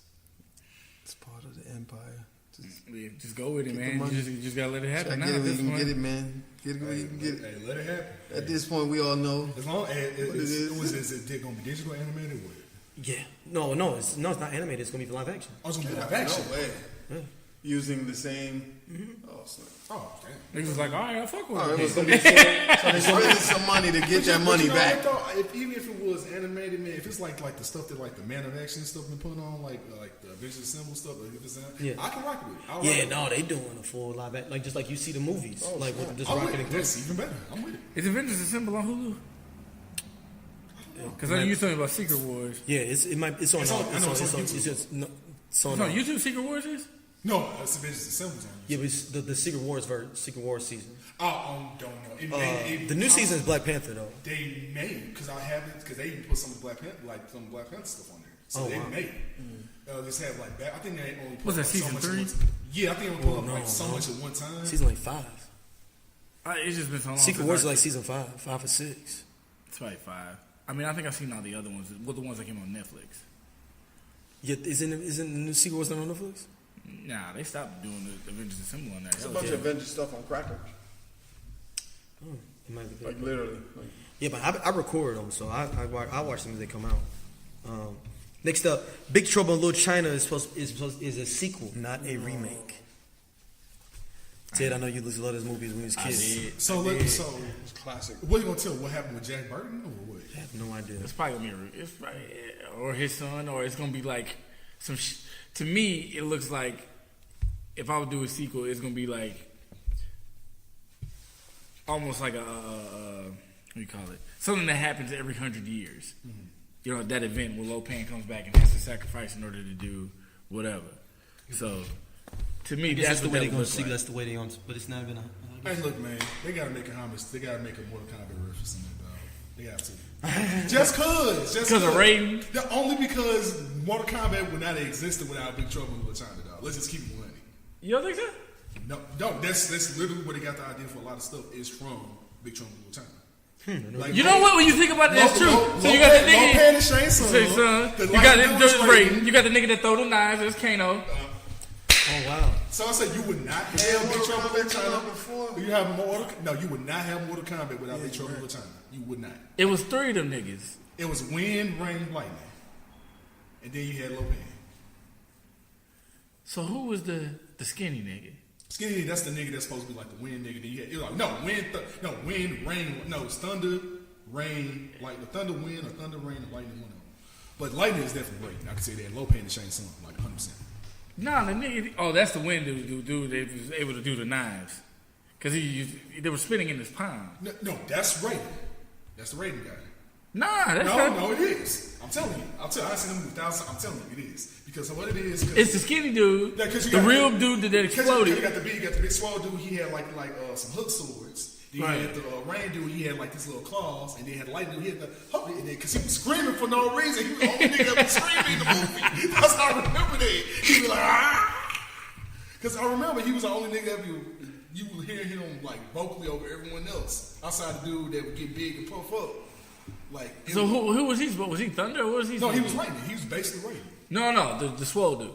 It's part of the empire. Just go with it, man. You just gotta let it happen. Get it where you can get it, man. Get it where you can get it. Hey, let it happen. At this point, we all know. As long as is it going to be digital animated or what? Yeah. No, it's not animated. It's gonna be live action. Oh, it's going to be live action. No way. Yeah. Using the same. Oh, snap. Oh, damn. Niggas was like, all right, I'll fuck with Oh, it was it. gonna be so they're spending some money to get that money back. Even if it was animated, man, if it's like the stuff that like the Man of Action stuff been putting on, like the Avengers Assemble stuff, like if it's I can rock with it. I'll rock with No, they doing a full live action, like just like you see the movies, like with this I'm Rocket with and it. Groot. That's even better. I'm with it. Is Avengers Assemble on Hulu? Because I know you told me about Secret Wars. Yeah, it's on YouTube. Secret Wars is? No, it's Avengers Assemble on YouTube. Yeah, but it's the Secret Wars season. Oh, don't know. The new season is Black Panther though. They made because I haven't because they even put some Black Panther stuff on there. So they made. Just have like that. I think they only put Was that so season much 3? Yeah, I think they only put so much at one time. Season like 5. It's just been so long. Secret Wars is like season 5 or 6. It's probably 5. I mean, I think I've seen all the other ones. What the ones that came on Netflix? Yeah, isn't the new Secret Wars not on Netflix? Nah, they stopped doing the Avengers Assemble on there. There's a bunch of Avengers stuff on Crackers. Oh, it might be Like literally. Yeah, but I record them, so I watch them as they come out. Next up, Big Trouble in Little China is a sequel, not a remake. Ted, I know you used to love this movie when you was kids. So It's classic. what are you gonna tell? What happened with Jack Burton or what? I have no idea. It's probably gonna be or his son, or it's gonna be like some. To me, it looks like if I would do a sequel, it's gonna be like almost like a what do you call it? Something that happens every 100 years. Mm-hmm. You know, that event where Lopan comes back and has to sacrifice in order to do whatever. So, to me, that's the what way that they're gonna looks see. like. That's the way they on. But it's not even. Hey, look, man, they gotta make a homage. They gotta make a Mortal Kombat reference in that, dog. They have to. Just cause of rating? Only because Mortal Kombat would not have existed without Big Trouble in Little China, dog. Let's just keep it running. You don't think so? No, that's literally where they got the idea for a lot of stuff is from Big Trouble in Little China. Like, You know what? When you think about it, that's true. So you got the nigga. Lopan and Shane son. You got Raiden. You got the nigga that throw the knives. There's Kano. Oh wow! So I said you would not have Big Trouble in Little China before. You have you would not have Mortal Kombat without Big Trouble in Little China. You would not. It was 3 of them niggas. It was wind, rain, lightning, and then you had Lopan. So who was the skinny nigga? Skinny, that's the nigga that's supposed to be like the wind nigga. Then you had, it was like, wind, rain, it's thunder, rain, like the thunder, wind, or thunder, rain, and lightning. One of them. But lightning is definitely rain. I can say that. Lopan and Shane Sun, like 100%. Nah, the nigga. Oh, that's the wind dude. They was able to do the knives because they were spinning in his palm. No, that's Raiden. That's the Raiden guy. Nah, that's No, it is. I'm telling you. I've seen him 1,000. I'm telling you, it is because of what it is. It's the skinny dude. Yeah, the real dude that exploded. You got the big swole dude. He had like some hook swords. Then you had the rain dude. He had like these little claws, and then had the lightning dude. He had the hook, and then because he was screaming for no reason. He was the only nigga that was screaming in the movie. That's how I remember that. He was like ah, because I remember he was the only nigga that you would hear him like vocally over everyone else outside the dude that would get big and puff up. Like so who was he? Was he Thunder or was he? No, he was lightning. He was basically lightning. No, the swole dude.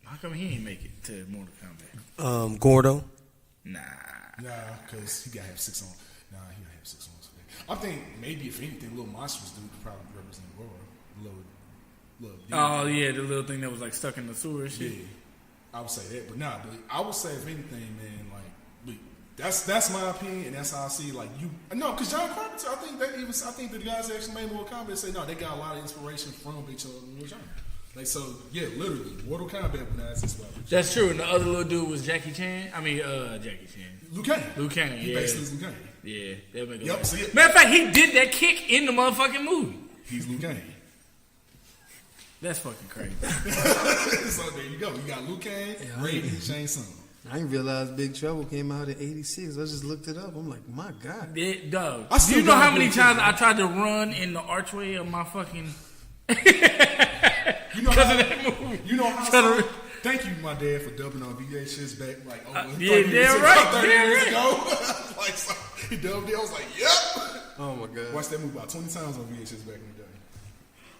How come he ain't make it to Mortal Kombat? Gordo. Nah. Nah, because he got to have 6 on. Nah, he got to have 6 on today. I think maybe if anything, Little Monsters dude could probably represent Aurora. Little Oh yeah, the little thing that was like stuck in the sewer and shit. Yeah, I would say that, but nah, but I would say if anything, man, like that's my opinion, and that's how I see like you. No, because John Carpenter, I think the guys that actually made Mortal Kombat say no, they got a lot of inspiration from each other. Like so, yeah, literally, Mortal Kombat when that's inspired. That's true. And the other little dude was Jackie Chan. Jackie Chan. Liu Kang. Liu Kang. He Yeah. basically is Liu Kang. Yeah. That make Yep. See it? Matter of fact, he did that kick in the motherfucking movie. He's Liu Kang. That's fucking crazy. So there you go. You got Liu Kang, Raiden, Shang Tsung. I didn't realize Big Trouble came out in '86. I just looked it up. I'm like, my God. Dog. I Do still you know got how many Big times Trouble. I tried to run in the archway of my fucking... You know Because how, of that movie. you know how Trying to- thank you, my dad, for dubbing on VHS back like over 30 yeah, years damn ago. right, 30 damn years right. ago. Like, so he dubbed it. I was like, yep. Oh my God. Watched that movie about 20 times on VHS back in the day.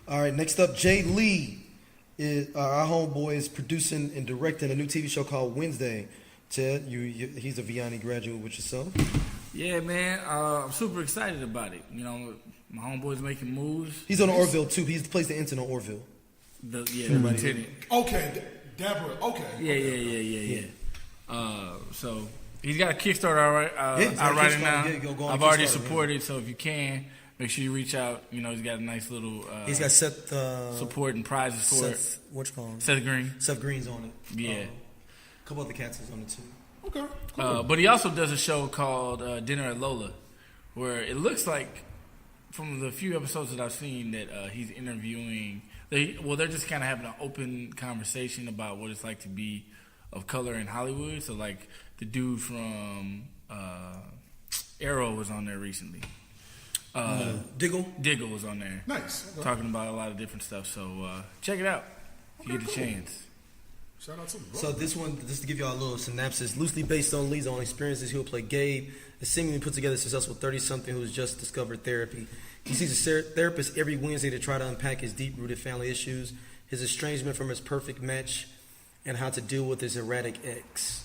All right, next up, Jay Lee. Our homeboy is producing and directing a new TV show called Wednesday. Ted, he's a Vianney graduate with yourself. Yeah, man. I'm super excited about it. You know, my homeboy's making moves. He's on Orville too. He plays the intern on Orville. The lieutenant. Okay, Deborah. Okay. Yeah. So he's got a Kickstarter he's got out a right Kickstarter. now. Yeah, go on I've already Kickstarter, supported, so if you can, make sure you reach out. You know, he's got a nice little He's got Seth. support and prizes for it. Seth, what you call him? Seth Green. Seth Green's on it. Yeah. A couple other cats is on it too. Okay. Cool. But he also does a show called Dinner at Lola, where it looks like, from the few episodes that I've seen, that he's interviewing. They're just kind of having an open conversation about what it's like to be of color in Hollywood. So, like, the dude from Arrow was on there recently. Diggle was on there. Nice. Okay. Talking about a lot of different stuff. So, check it out if you get a chance. Shout out to him. So this one, just to give y'all a little synopsis, loosely based on Lee's own experiences, he'll play Gabe, a seemingly put together successful 30-something who's just discovered therapy. He sees a therapist every Wednesday to try to unpack his deep-rooted family issues, his estrangement from his perfect match, and how to deal with his erratic ex.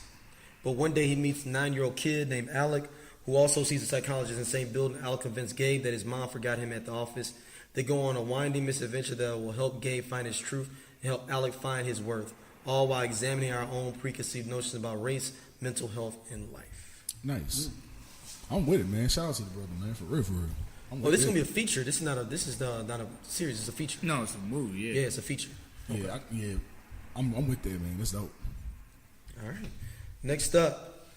But one day he meets a 9-year-old kid named Alec, who also sees a psychologist in the same building. Alec convinced Gabe that his mom forgot him at the office. They go on a winding misadventure that will help Gabe find his truth and help Alec find his worth, all while examining our own preconceived notions about race, mental health, and life. Nice. I'm with it, man. Shout out to the brother, man. For real, for real. Oh, this is gonna be a feature. This is not a series. It's a feature. No, it's a movie, yeah. Yeah, it's a feature. Yeah, I'm with that, man. That's dope. All right. Next up,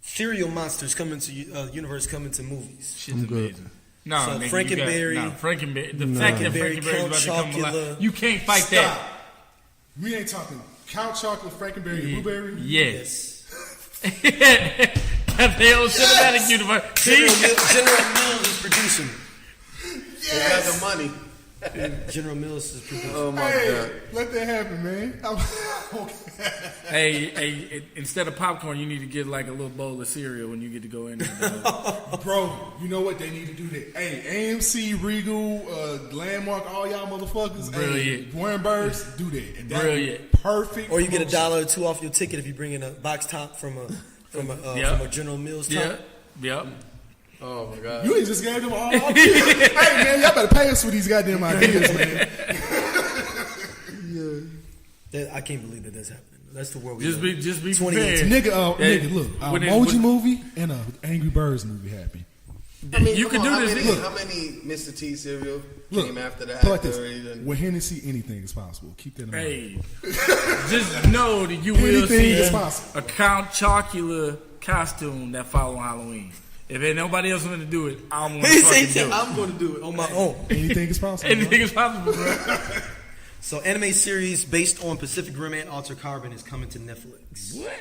Serial Monsters coming to universe coming to movies. Shit's amazing. No, So nigga, Frankenberry- Frankenberry. The fact that Frankenberry, Frankenberry's about to Count come Chocula. alive, you can't fight Stop. that. We ain't talking Count Chocolate, Frankenberry, and Blueberry. Yes. Got the whole cinematic universe. General Mills is producing. They got the money. General Mills is producing. Oh my Hey, God. let that happen, man. Okay. Hey, instead of popcorn, you need to get like a little bowl of cereal when you get to go in there. Bro, you know what? They need to do that. Hey, AMC, Regal, Landmark, all y'all motherfuckers. Brilliant. Hey, Warren Burrs, do that. And that'd be Brilliant. perfect. Or you get promotion. $1 or $2 off your ticket if you bring in a box top from a Yeah. from a General Mills top. Yep. Oh my God. You ain't just gave them all. Hey, man, y'all better pay us for these goddamn ideas, man. I can't believe that that's happening. That's the world we Just live in. be 2018. prepared. Nigga, look, when it- Emoji when- movie and a Angry Birds movie happened. You can do how this. Many, how many Mr. T cereal Look, came after that? put it like this. After he With Hennessy, anything is possible. Keep that in mind. Hey, just know that you will Anything see is possible. a Count Chocula costume that follow Halloween. If ain't nobody else going to do it, I'm going to He fucking said, do it. I'm going to do it on my own. Anything is possible. Anything is possible, bro. So, anime series based on Pacific Rim and Altered Carbon is coming to Netflix. What?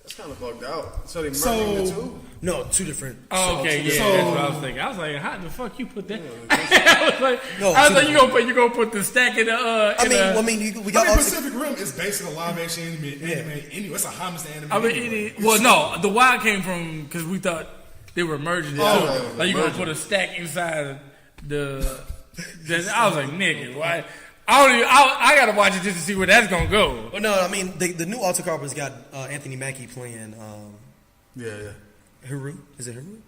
That's kind of fucked out. So they So- murdering the two? No, two different. Oh, okay, yeah, So- that's what I was thinking. I was like, how the fuck you put that? I was like, No, I was two like, you gonna put the stack in the. we got all Pacific Rim is based on live action anime. Anyway, it's a homage to anime. I mean, anyway. well, no, the wild came from because we thought they were merging it. Oh, Like you gonna put a stack inside the. I was like, nigga, why? I gotta watch it just to see where that's gonna go. Well, no, I mean the new Altered Carbon's got Anthony Mackie playing Yeah. Haru? Is it Haru?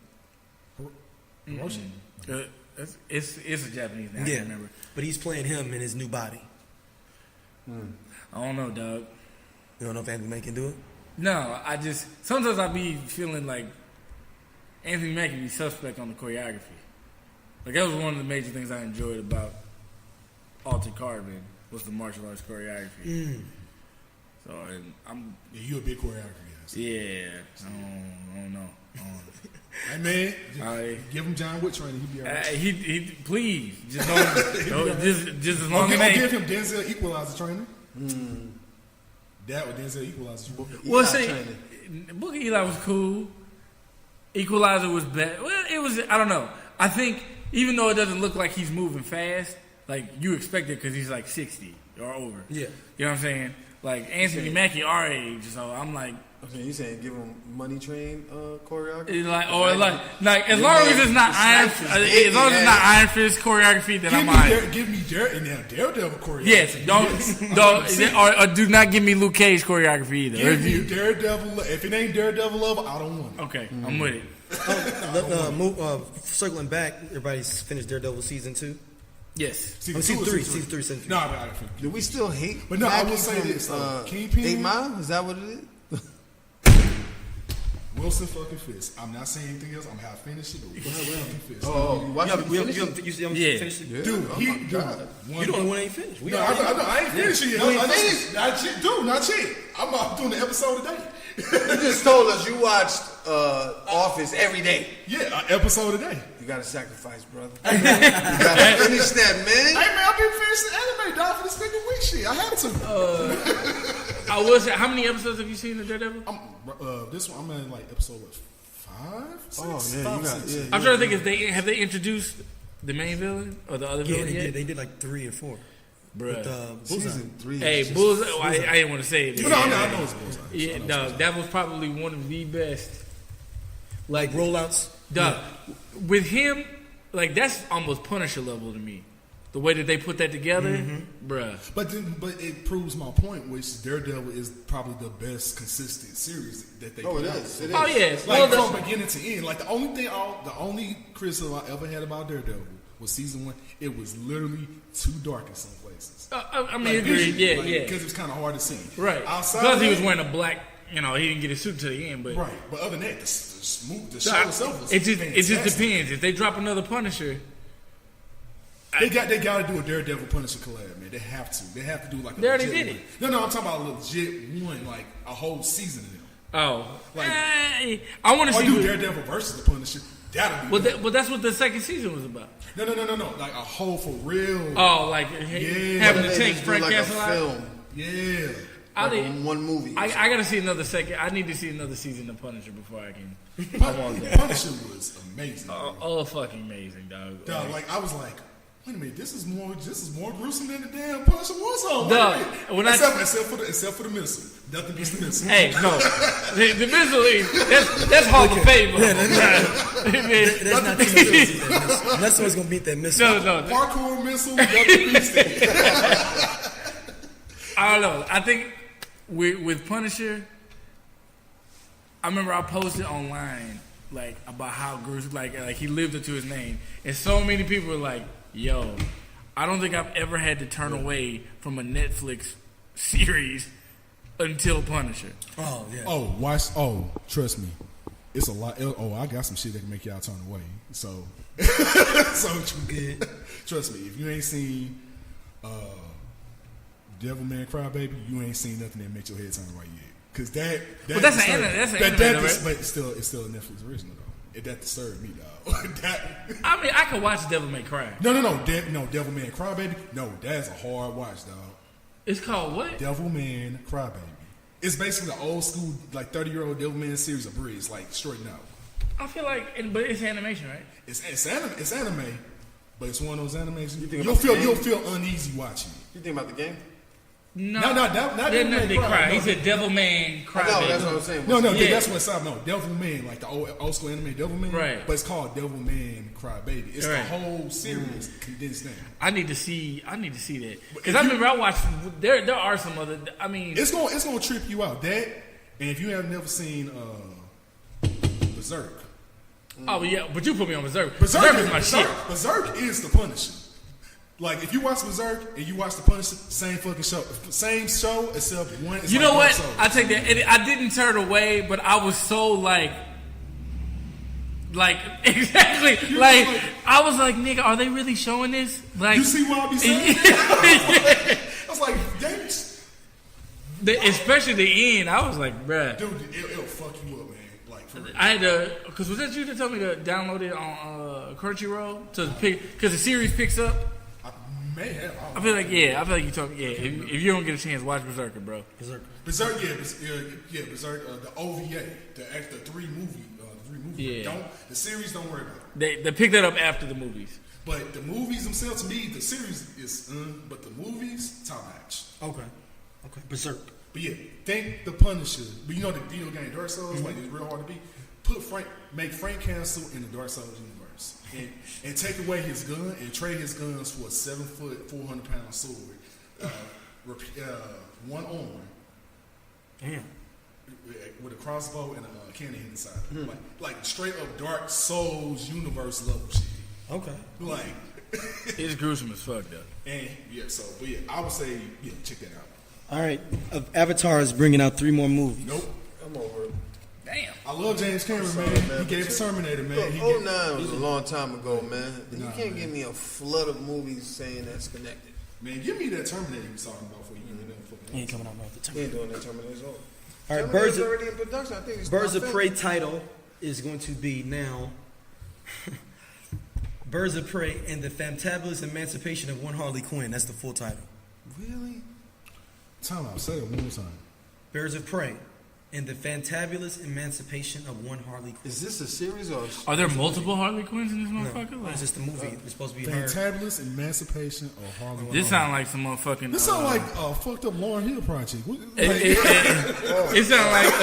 It's a Japanese name. I can't remember. But he's playing him in his new body. I don't know, dog. You don't know if Anthony Mackie can do it? No, sometimes I be feeling like Anthony Mackie be suspect on the choreography. Like that was one of the major things I enjoyed about Altered Carbon was the martial arts choreography. So I'm you a big choreography guy. yeah. I don't know. Hey man, give him John Wick training. He'll be alright. He please just don't just as long as I'll they give him Denzel Equalizer training. That was Denzel Equalizer. well see Book of Eli was cool. Equalizer was bad. Well, it was. I don't know. I think even though it doesn't look like he's moving fast, like you expect it because he's like 60 or over. Yeah. You know what I'm saying? Like Anthony Mackie, our age, so I'm like. Okay, you saying give him Money Train choreography? It's like as long as it's not Iron Fist choreography, then I'm alright. Give me Daredevil choreography. Yes, don't or do not give me Luke Cage choreography either. Give me Daredevil. If it ain't Daredevil love, I don't want it. Okay, I'm with it. Circling back, everybody's finished Daredevil season 2. Yes, Season 3. No, I Do we still hate? But no, I will Mackie say from, this: Kingpin, 8 Mile? Is that what it is? Wilson fucking Fist. I'm not saying anything else. I'm gonna have to finish it. But Wilson fucking Fist. You watched it? You finished it? Dude, You the only one ain't finished. No, I ain't finished it yet. Not yet. Dude, not yet. I'm doing the episode today. You just told us you watched Office every day. Yeah, an episode a day. You gotta sacrifice, brother. You gotta finish that, man. Hey man, I've been finishing the anime, dog, for this freaking week shit. I had to. I will say, how many episodes have you seen of Daredevil? This one, I'm in like episode 5, 6? Oh, yeah, 5, you got 6. yeah. I'm trying to think if they introduced the main villain or the other villain yet? They did like 3 and 4. Bruh. Season 3. Hey, Bullseye. I didn't want to say it. No, I know it's Bullseye. Yeah, dog. That was probably one of the best. Like rollouts. Dog. With him, like that's almost Punisher level to me. The way that they put that together, bruh. But it proves my point, which Daredevil is probably the best consistent series that they put out. It is. Oh yeah, Like from beginning to end. Like the only criticism I ever had about Daredevil was season 1. It was literally too dark in some places. I mean, agreed. Yeah, because it was kind of hard to see. Right. Outside because he was wearing a black. You know, he didn't get his suit to the end, but right. But other than that, the show itself was it just fantastic. depends. If they drop another Punisher, They got to do a Daredevil Punisher collab, man. They have to. They have to do like a They already legit did one. No, I'm talking about a legit one, like a whole season of them. oh, Like- I want to Or see. do Daredevil versus the Punisher. That'll be. But that's what the second season was about. No. Like a whole for real. Oh, like Yeah. having They to take just do Frank like a Castle out. film. Yeah. One movie. I gotta see another second. I need to see another season of Punisher before I can. I want that. Punisher was amazing. Fucking amazing, dog. Dog, like I was like, wait a minute, this is more gruesome than the damn Punisher Warzone. Dog, Wait a minute. Except for the missile. Nothing beats the missile. Hey, no, the missile that's Hall of Fame. That's not the missile. Unless someone's gonna beat that missile. No. Parkour missile, nothing beats it. I don't know. I think with Punisher, I remember I posted online like about how gruesome, like he lived up to his name, and so many people were like, "Yo, I don't think I've ever had to turn away from a Netflix series until Punisher." Oh yeah. Trust me, it's a lot. I got some shit that can make y'all turn away. So trust me, if you ain't seen Devilman Crybaby, you ain't seen nothing that make your head turn right yet. Because But that's an anime, right? But it's still a Netflix original though. That disturbed me, dog. I mean, I could watch Devil May Cry. No, Devilman Crybaby. No, that's a hard watch, dog. It's called what? Devilman Crybaby. It's basically the old school, like 30-year-old Devilman series of Breeze, like straighten out. I feel like, but it's animation, right? It's anime, but it's one of those animations. You'll feel uneasy watching it. You think about the game? No, not Devil May Cry. He said Devil Man Cry. No, that's what I'm saying. No, Yeah. that's what it's about. No, Devilman, like the old school anime Devilman. Right. But it's called Devilman Crybaby. It's Right. the whole series condensed down. I need to see that because I remember I watched. There are some other. I mean, It's gonna trip you out. That, and if you have never seen Berserk. Oh yeah, but you put me on Berserk. Berserk is my shit. Berserk is the Punisher. Like if you watch Berserk and you watch the Punisher, same fucking show, same show except one. Is You like know what? Dark Souls. I take that. And I didn't turn away, but I was so like exactly like I was like, nigga, are they really showing this? Like, You see what I be saying? I was like, damn. Especially the end. I was like, bruh. Dude, it'll fuck you up, man. Like, for real. I had to, because was that you that told me to download it on Crunchyroll to pick, because the series picks up. I may have. I feel like you told me, if you don't get a chance, watch Berserker, bro. Berserk, Berserk, the OVA, the three movie. Yeah. The series, don't worry about it. They pick that up after the movies. But the movies themselves, to me, the series is, but the movies, top notch. Okay. Berserk. But yeah, think the Punisher. But you know the video game Dark Souls, like it's real hard to beat. Make Frank Castle in the Dark Souls universe, and take away his gun and trade his guns for a 7-foot, 400-pound sword, one arm, Damn. with a crossbow and a cannon inside. Like straight up Dark Souls universe level shit. Okay. Like It's gruesome as fuck, though. and but yeah, I would say check that out. All right. Avatar is bringing out 3 more movies. Nope. I'm over it. Damn. I love James Cameron, man. He gave us Terminator, man. Look, 09 was a long time ago, man. You can't give me a flood of movies saying that's connected. Man, give me that Terminator you was talking about before you give me that fucking. He ain't coming out with the He ain't doing that Terminator's over. All right, Terminator's already in production. I think it's Birds not of Prey title is going to be now Birds of Prey and the Fantabulous Emancipation of One Harley Quinn. That's the full title. Really? Time out. Say it one more time. Birds of Prey and the Fantabulous Emancipation of One Harley Quinn. Is this a series or? Are there multiple Harley Quinns in this No, motherfucker? Like, it's just a movie. It's supposed to be her. Fantabulous Emancipation of Harlem. this sound like some motherfucking. This sound like a fucked up Lauryn Hill project. It sound like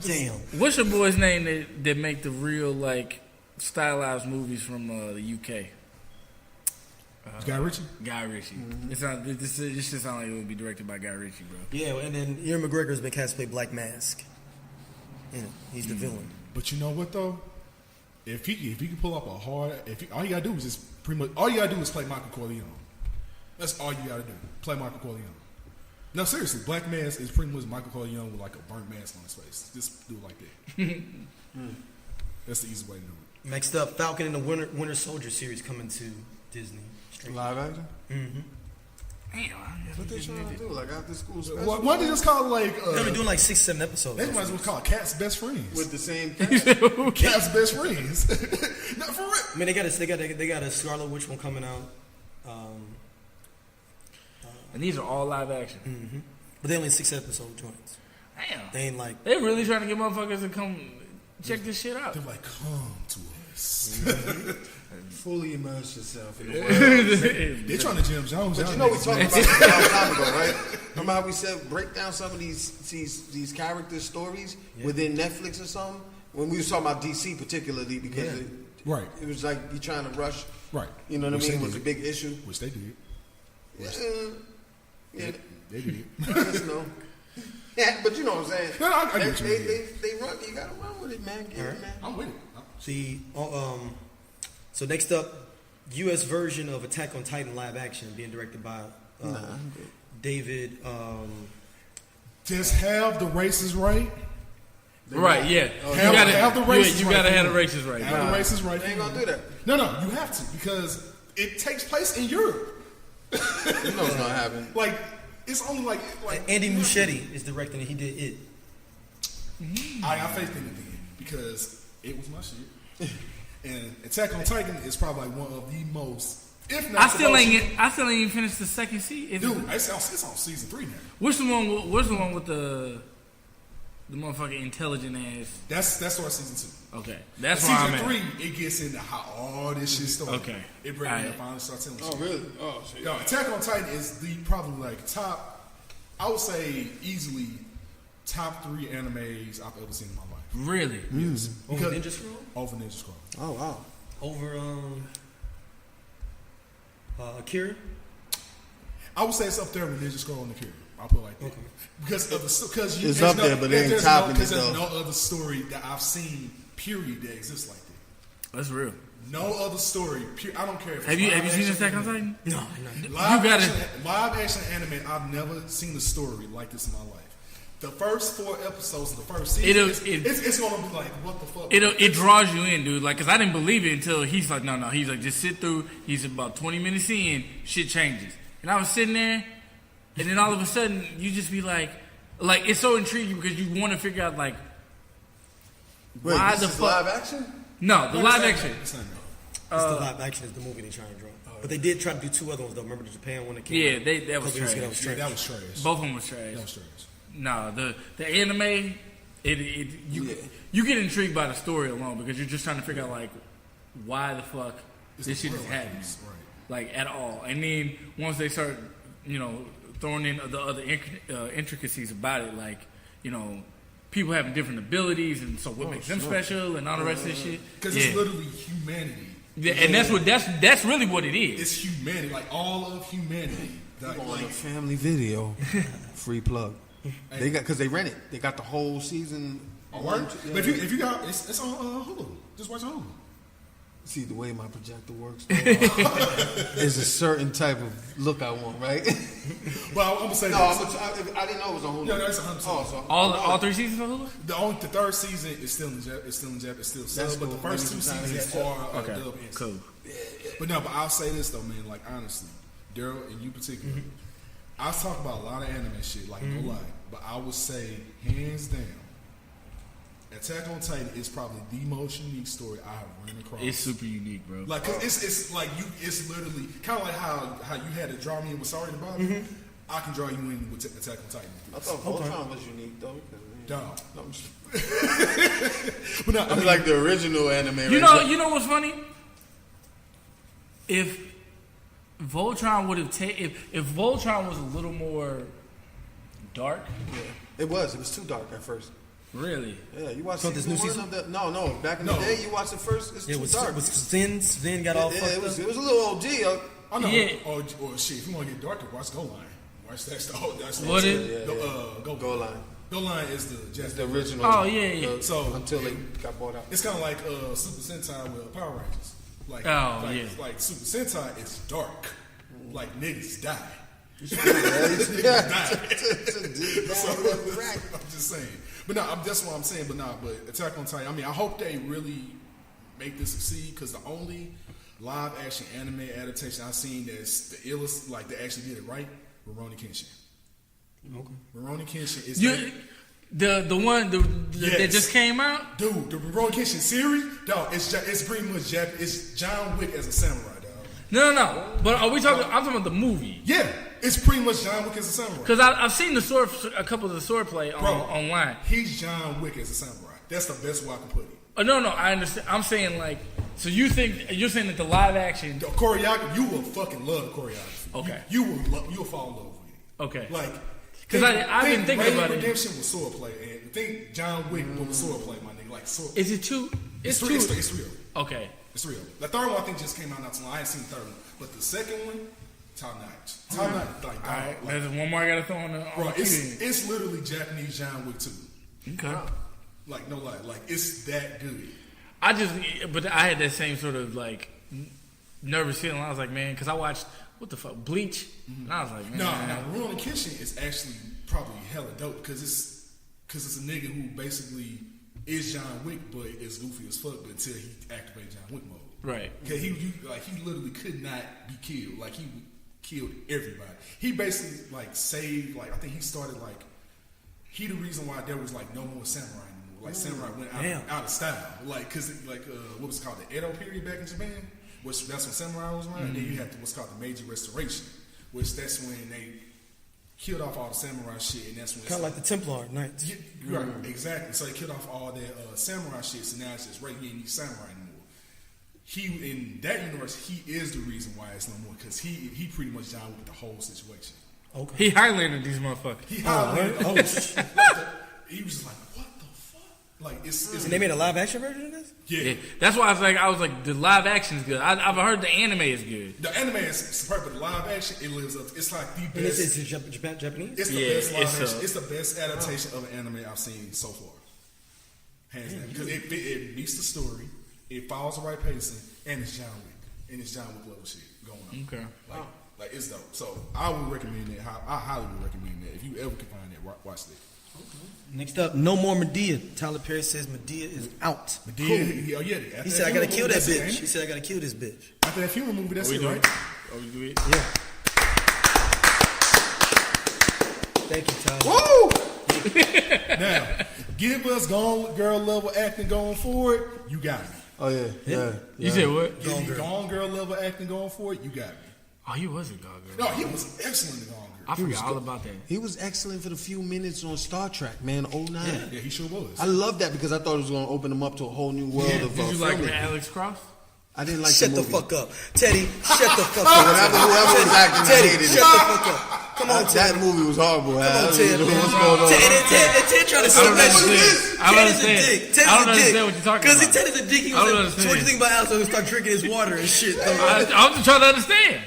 Damn. what's your boy's name that make the real like stylized movies from the UK? Guy Ritchie? Guy Ritchie. It sound this shit sound like it would be directed by Guy Ritchie, bro. Yeah, and then Ewan McGregor has been cast to play Black Mask. Yeah, he's the villain. But you know what though? If he can pull up a hard, all you gotta do is just pretty much all you gotta do is play Michael Corleone. That's all you gotta do. Play Michael Corleone. No, seriously, Black Mask is pretty much Michael Corleone with like a burnt mask on his face. Just do it like that. That's the easy way to do it. Next up, Falcon and the Winter Soldier series coming to Disney. Live action? Mm-hmm. Damn, What they trying to do? Like after school special? Why did they just call it like? They've been doing like 6-7 episodes. They might as well call it Cat's Best Friends. With the same cast? Cat's Best Friends. No, for real. I mean, they got a Scarlet Witch one coming out. and these are all live action. Mm-hmm. But they only 6-episode joints. Damn, They ain't like. they really trying to get motherfuckers to come check this shit out. They're like, come to us. Fully immerse yourself in the world. They're trying to Jim Jones. But you know we talked about this a long time ago, right? Remember how we said break down some of these character stories within Netflix or something? When we was talking about DC particularly because it was like you trying to rush. Right. You know what Which I mean? they It was a did. big issue. Which they did. Yeah. They did. You know. Yeah, but you know what I'm saying. No, I get you. They run. You gotta run with it, man. Get it, man. I'm with it. So next up, U.S. version of Attack on Titan live action being directed by I'm good. David. Just have the races right. Right? Yeah. Have the races You right. gotta have the races right. Have the races right. They ain't gonna do that. No, you have to because it takes place in Europe. You know what's gonna happen. Like it's only like Andy Muschietti is directing it. He did it. I got faith in it then because it was my shit. And Attack on Titan is probably like one of the most, if not I still ain't even finished the second season. Dude, it's on season 3 now. What's the one with the motherfucking intelligent ass? That starts season 2. Okay, that's where I'm season at. 3, it gets into how all this shit started. Okay. It brings Alright. me up. Finally start telling Oh shit. really? Oh shit. Yo, Attack on Titan is the probably like top. I would say easily top 3 animes I've ever seen in my life. Really? Yes. Over Because- Ninja Scroll? Over Ninja Scroll. Oh wow. Over Akira? I would say it's up there with Ninja Scroll and Akira. I'll put it like that. Because of the It's up there, but it ain't topping it, because though. there's no other story that I've seen, period, that exists like that. That's real. No other story. I don't care if Have you seen Attack on Titan? No. Live action anime. I've never seen a story like this in my life. The first 4 episodes of the first season, it's gonna be like, what the fuck? It draws you in, dude. Like, cause I didn't believe it until he's like, no. He's like, just sit through. He's about 20 minutes in, shit changes, and I was sitting there, and then all of a sudden, you just be like it's so intriguing because you want to figure out like, Wait, why this the is fuck? live action? No, the live action. It's the live action is the movie they try and draw. But they did try to do 2 other ones though. Remember the Japan one that came Yeah, out? that was trash. Yeah, that was trash. Both of them was trash. That was trash. No, the anime, you get intrigued by the story alone because you're just trying to figure out like why the fuck this shit is happening, like at all. And then once they start, throwing in the other intricacies about it, like people having different abilities, and so what makes them special, and all the rest of this shit. Because it's literally humanity. Yeah, and that's really what it is. It's humanity, like all of humanity. On a family video, free plug. They got because they rent it. They got the whole season. But if you got it's on Hulu. Just watch on Hulu. See the way my projector works. There's a certain type of look I want, right? But I'm gonna say No, this. I didn't know it was on Hulu. Yeah, that's 100%. Oh, so all 3 seasons of Hulu? The third season is still in Japan. It's still sub, but the cool. first 2 seasons are dub. Cool. But I'll say this though, man. Like honestly, Daryl and you particularly, I talk about a lot of anime shit, like no lie. But I would say, hands down, Attack on Titan is probably the most unique story I have run across. It's super unique, bro. Like, cause it's like it's literally kind of like how you had to draw me in with Sorry to Bother. I can draw you in with Attack on Titan. I thought Voltron was unique though. Dog. No, I'm just- But no, I It's mean, like the original anime. You know what's funny? If Voltron would have if Voltron was a little more dark, It was too dark at first. really. Yeah, you watched So this new season 1 season? of the No, back in the day, you watched the first. It's It too was dark. Zen got all fucked It was up. a little OG. I know. Yeah. Or shit, if you want to get darker, watch Go Line. Watch that's the whole. That's What is- Go Line. Go Line is the It's Japanese. the original. Oh, yeah. So- until they got bought out. It's kind of like Super Sentai with Power Rangers. Like, yeah. like Super Sentai is dark. Like niggas die. Yeah. I'm just saying. But no, that's what I'm saying. But Attack on Titan. I mean, I hope they really make this succeed because the only live action anime adaptation I've seen that's the illest, like they actually did it right, Rurouni Kenshin. Okay. Rurouni Kenshin is The one that Yes. just came out. dude. The Rurouni Kenshin series, dog. It's pretty much Japanese. It's John Wick as a samurai, dog. No. But are we talking? I'm talking about the movie. Yeah, it's pretty much John Wick as a samurai. Because I've seen a couple of the sword play online. He's John Wick as a samurai. That's the best way I can put it. No, I understand. I'm saying like, so you're saying that the live action. The choreography, you will fucking love the choreography. Okay. You will fall in love with it. Okay. Like, 'Cause I've been thinking Rain about it. Redemption was sword play, and think John Wick was sword play, my nigga. Like sword. Is it two? It's two. three. It's three of them. Okay. It's three of them. The third one I think just came out not too long. I ain't seen the third one, but the second one, top notch. Top notch. Like, All right. like, There's one more I gotta throw on the. bro, On it's literally Japanese John Wick 2. okay. Like no lie, like it's that good. But I had that same sort of like nervous feeling. I was like, man, because I watched what the fuck Bleach, and I was like, man, No, Rurouni Kenshin is actually probably hella dope because it's a nigga who basically is John Wick, but is goofy as fuck. But until he activated John Wick mode, right? Because he literally could not be killed. Like he killed everybody. He basically like saved. Like I think he started like he the reason why there was like no more samurai anymore. Like samurai went out of style. Like because what was it called the Edo period back in Japan. Which that's when samurai was around. And then you had what's called the Meiji Restoration, which that's when they killed off all the samurai shit, and that's when Kind of like the Templar Knights. yeah, right, exactly. So they killed off all their samurai shit. So now it's just right. He ain't need samurai anymore. He in that universe, he is the reason why it's no more because he pretty much died with the whole situation. Okay. He Highlanded these motherfuckers. He hollered, he was just like, what the fuck? Like it's And they made a live action version of this? yeah. That's why I was like, the live action is good. I've heard the anime is good. The anime is superb, but the live action it lives up. It's like the And best. it's Japanese? It's the Yeah, best live it's action. It's the best adaptation of an anime I've seen so far. Hands down. Because it meets the story, it follows the right pacing, and it's John Wick. And it's John Wick level shit going on. Okay. Like it's dope. So I would recommend it. I highly would recommend that. If you ever can find that, watch that. Next up, No More Madea. Tyler Perry says Madea is out. He He said, I gotta kill that bitch. He said, I gotta kill this bitch. After that funeral movie, that's it, right? Oh, you do it? Yeah. Thank you, Tyler. Woo! Now, give us Gone Girl level acting going forward. You got me. Oh yeah. You said what? Give me Gone Girl level acting going forward. You got me. Oh, he was a Gone Girl. No, he was excellent in Gone Girl. I forgot all about that. He was excellent for the few minutes on Star Trek, man. 09. Yeah, he sure was. I love that because I thought it was going to open him up to a whole new world of Did you like filming. Alex Cross? I didn't like Shut the the movie. fuck up. Teddy, shut the fuck up. Whoever was acting, I Teddy, hated shut it. the fuck up. Come on, That Teddy. movie was horrible. Come on, Ted. What's going on? Ted trying to I don't sell that understand. shit. I don't Ted is a understand. dick. I Ted don't is a dick. understand what you're talking Because about. Ted is a dick. He I don't was like, understand. so what do you think about Alex? So he start drinking his water and shit. I'm just trying to understand.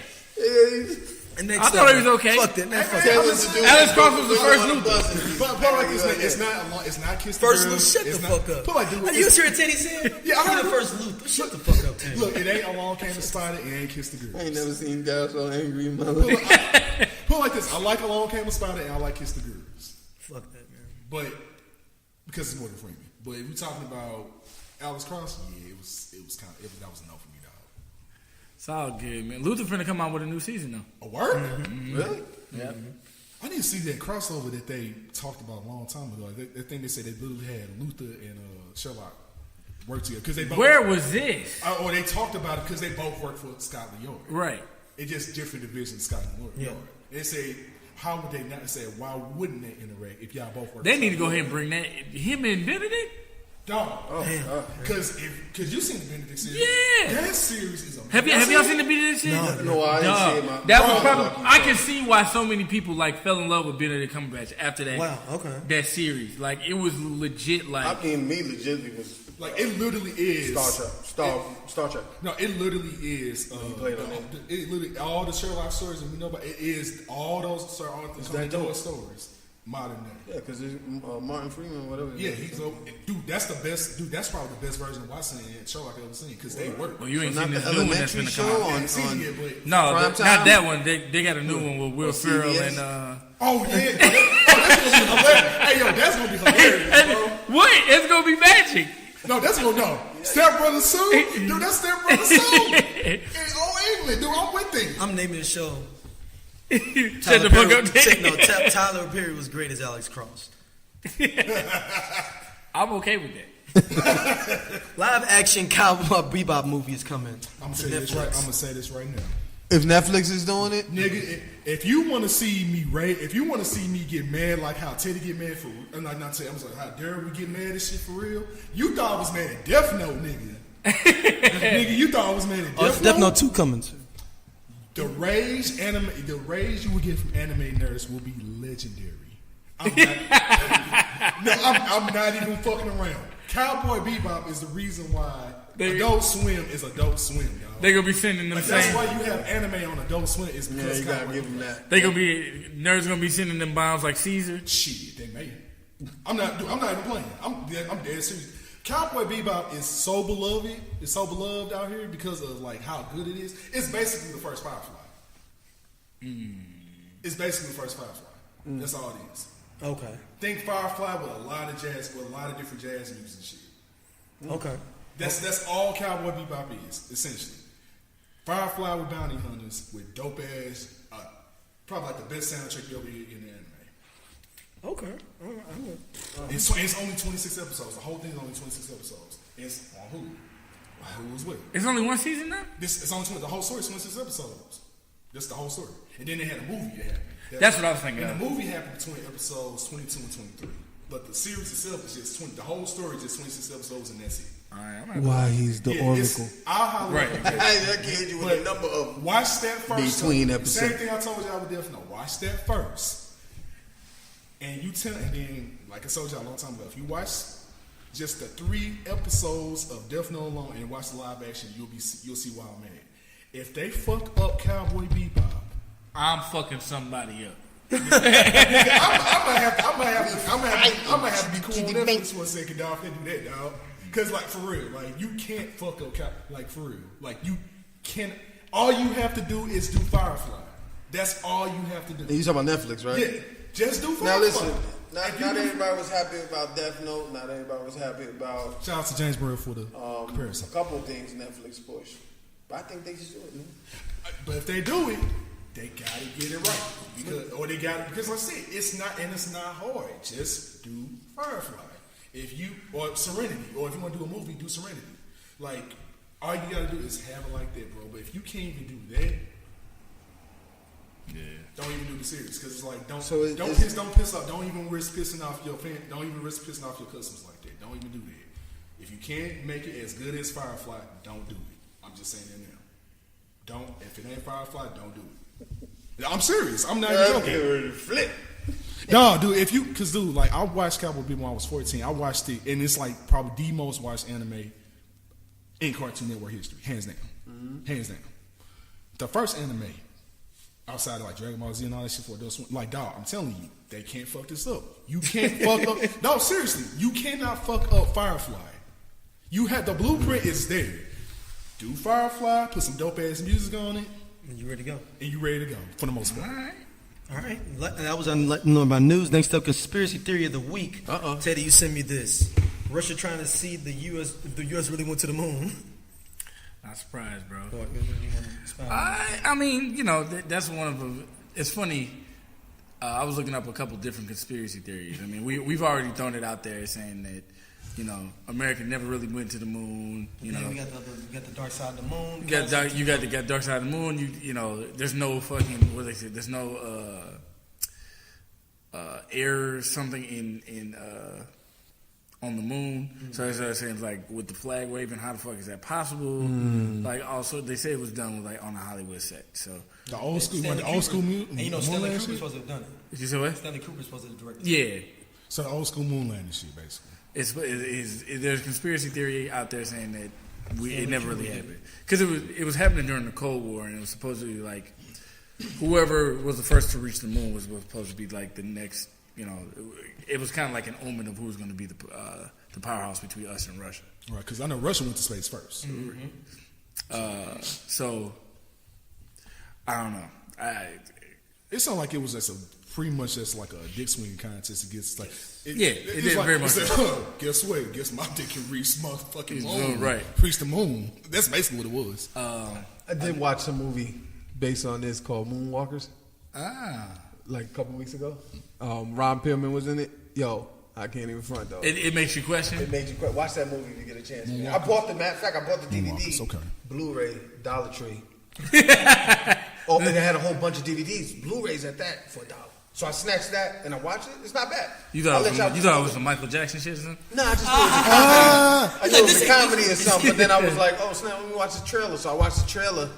And I thought he was okay. Fuck that. Man, fuck Ted that. was the dude Alex who Cross was the went first on Luther. buses. But like this, man, it's not Kiss the First Girl. Luke, shut the It's not- fuck up. But like, dude, Are you sure Teddy said? Yeah, I He heard the it. first Luke. Shut the fuck up, Teddy. look, it ain't Along Came to Spider. It ain't Kiss the Girl. I ain't never seen guys so angry in my life. Put it like this: I like Along Came to Spider, and I like Kiss the Girls. Fuck that, man. But because it's Morgan Freeman. But if we're talking about Alex Cross, yeah, it was kind of that was a no for me, dog. It's all good, man. Luther finna come out with a new season, though. A word? Really? Yeah. I didn't see that crossover that they talked about a long time ago. That thing they said they literally had Luther and Sherlock work together because they both. Where was this? Or they talked about it because they both work for Scotland Yard. Right. It's just different divisions, of Scotland Yard. Yeah. They say, how would they not say? Why wouldn't they interact if y'all both work? They for need to go Scotland ahead and bring that. Him and Benedict? Dog. Because you seen the Benedict series. Yeah. That series is amazing. Have y'all seen the Benedict shit? No, I didn't see it. Dog, that was probably. I can see why so many people like fell in love with Benedict Cumberbatch after that. Wow, okay. That series, like it was legit. Like I mean, me legitimately was Like it literally is Star Trek. No, it literally is. played on it literally all the Sherlock stories that we know about. It is all those Sir Arthur Conan Doyle stories. Modern day. Yeah, because it's Martin Freeman, whatever. Yeah, he's a dude. That's the best. Dude, that's probably the best version of Watson and Sherlock I've ever seen because they work. well, you ain't not seen the this new one that's elementary gonna show come out. I on haven't seen it yet, but No, Prime not Time? that one. They got a new one with Will Ferrell CBS? and. oh yeah, that's gonna be hilarious. Hey yo, that's gonna be hilarious, bro. What? It's gonna be magic. No, that's gonna no. Step Brother Sue, dude. That's Step Brother Sue. In old England, dude. I'm with him. I'm naming the show. Shut the fuck up. Tyler Perry was great as Alex Cross. I'm okay with that. Live action Cowboy Bebop movie is coming. I'm gonna to say this right. I'm Netflix. gonna say this right now. If Netflix is doing it, Nigga, if you want to see me if you want to see me get mad like how Teddy get mad for, not Teddy, I'm sorry, how Daredevil get mad at shit for real. You thought I was mad at Death Note, nigga. Nigga, you thought I was mad at Oh, Death Death Note. Note 2 coming too. The rage you will get from anime nerds will be legendary. I'm not even fucking around. Cowboy Bebop is the reason why Adult Swim is Adult Swim, y'all. They gonna be sending them Like, that's same. why you have anime on Adult Swim is yeah, because you gotta Cowboy give them Bebop. that. They gonna be nerds gonna be sending them bombs like Caesar. Shit, they may. I'm not even playing. I'm dead serious. Cowboy Bebop is so beloved. It's so beloved out here because of like how good it is. It's basically the first Firefly. It's basically the first Firefly. That's all it is. Okay. Think Firefly with a lot of jazz, with a lot of different jazz music and shit. Okay. That's all Cowboy Bebop is essentially. Firefly with bounty hunters with dope ass, probably like the best soundtrack you ever hear in the anime. Okay. All right. It's only 26 episodes. The whole thing is only 26 episodes. It's on Hulu. Hulu's with it. It's only one season now. It's only the whole story is 26 episodes. Just the whole story. And then they had a movie that happened. That's what I was thinking And of. the movie happened between episodes 22 and 23. But the series itself is just 20. The whole story is just 26 episodes and that's it. All right, I'm not Why he's the Yeah, Oracle. I'll highly Right. recommend it. I can hit you with a number of. Watch that first. Between Same episodes. thing I told y'all with Death Note. Watch that first. And then, like I told y'all a long time ago, if you watch just the 3 episodes of Death Note alone and watch the live action, you'll see why I'm mad. If they fuck up Cowboy Bebop, I'm fucking somebody up. I'm gonna have to be cool on Netflix for a second, dog. If they do that, dog. Cause like for real, like you can't fuck up, like for real, like you can't. All you have to do is do Firefly. That's all you have to do. And you talking about Netflix, right? Yeah, just do Firefly. Now listen, not everybody was happy about Death Note. Not everybody was happy about. Shout out to James Burrow for the comparison. A couple of things Netflix pushed, but I think they should do it, man. But if they do it, they gotta get it right because like I said, it's not hard. Just do Firefly. Or Serenity, or if you want to do a movie, do Serenity. Like all you gotta do is have it like that, bro. But if you can't even do that, don't even do the series because it's like don't piss off. Don't even risk pissing off your fan. Don't even risk pissing off your customers like that. Don't even do that. If you can't make it as good as Firefly, don't do it. I'm just saying that now. Don't. If it ain't Firefly, don't do it. I'm serious. I'm not even joking. Flip. No, dude, dude, like, I watched Cowboy Bebop when I was 14. I watched it, and it's like probably the most watched anime in Cartoon Network history, hands down. Hands down. The first anime, outside of like Dragon Ball Z and all that shit for adults, like, dog, I'm telling you, they can't fuck this up. You can't fuck up. No, seriously, you cannot fuck up Firefly. You have the blueprint is there. Do Firefly, put some dope ass music on it. And you ready to go? And you ready to go, for the most part. All right. That was on letting know my news. Next up, conspiracy theory of the week. Teddy, you sent me this. Russia trying to see the U.S. if the U.S. really went to the moon. Not surprised, bro. I mean, you know, that's one of them. It's funny. I was looking up a couple different conspiracy theories. I mean, we've already thrown it out there saying that, you know, America never really went to the moon. You know, we got the dark side of the moon. You got the dark side of the moon. You know, there's no fucking what they say. There's no air or something in on the moon. So I started saying like with the flag waving, how the fuck is that possible? Like also they say it was done with like on a Hollywood set. So the old school moon. And you know, Stanley Kubrick's supposed to have done it. Did you say what? Stanley Kubrick's supposed to have directed it. Yeah. So the old school moon landing shit, basically. There's conspiracy theory out there saying that it never really happened because it was happening during the Cold War and it was supposedly like whoever was the first to reach the moon was supposed to be like the next. You know, it was kind of like an omen of who was going to be the powerhouse between us and Russia. Right, because I know Russia went to space first. So I don't know. It sounded like it was just pretty much just like a dick swinging contest against like. It did like, very much. Guess what? Guess my dick can reach motherfucking moon. Right, reach the moon. That's basically what it was. I did watch a movie based on this called Moonwalkers. Like a couple weeks ago. Ron Perlman was in it. Yo, I can't even front though. It makes you question. It made you question. Watch that movie if you get a chance. I bought the DVD, okay. Blu-ray, Dollar Tree. And it had a whole bunch of DVDs, Blu-rays at that for $1. So I snatched that and I watched it. It's not bad. You thought it was some Michael Jackson shit or something? No, I just thought it was a comedy or something. But then I was like, oh snap, let me watch the trailer. So I watched the trailer.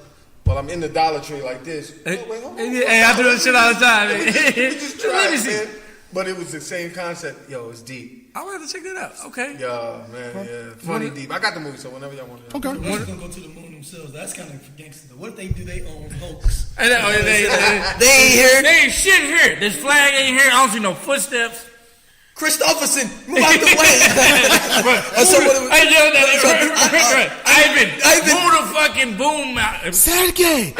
While I'm in the Dollar Tree like this. Wait, hold on. Hey, I do this shit all the time. We just tried, man. But it was the same concept. Yo, it's deep. I'll have to check that out. Okay. Yo, man, yeah. Funny deep. I got the movie, so whenever y'all want to. Okay. They're going to go to the moon themselves. That's kind of gangster. What if they do their own hoax? They ain't here. They ain't shit here. This flag ain't here. I don't see no footsteps. Christopherson, move out the way. Ivan, move the fucking boom out. Sergey,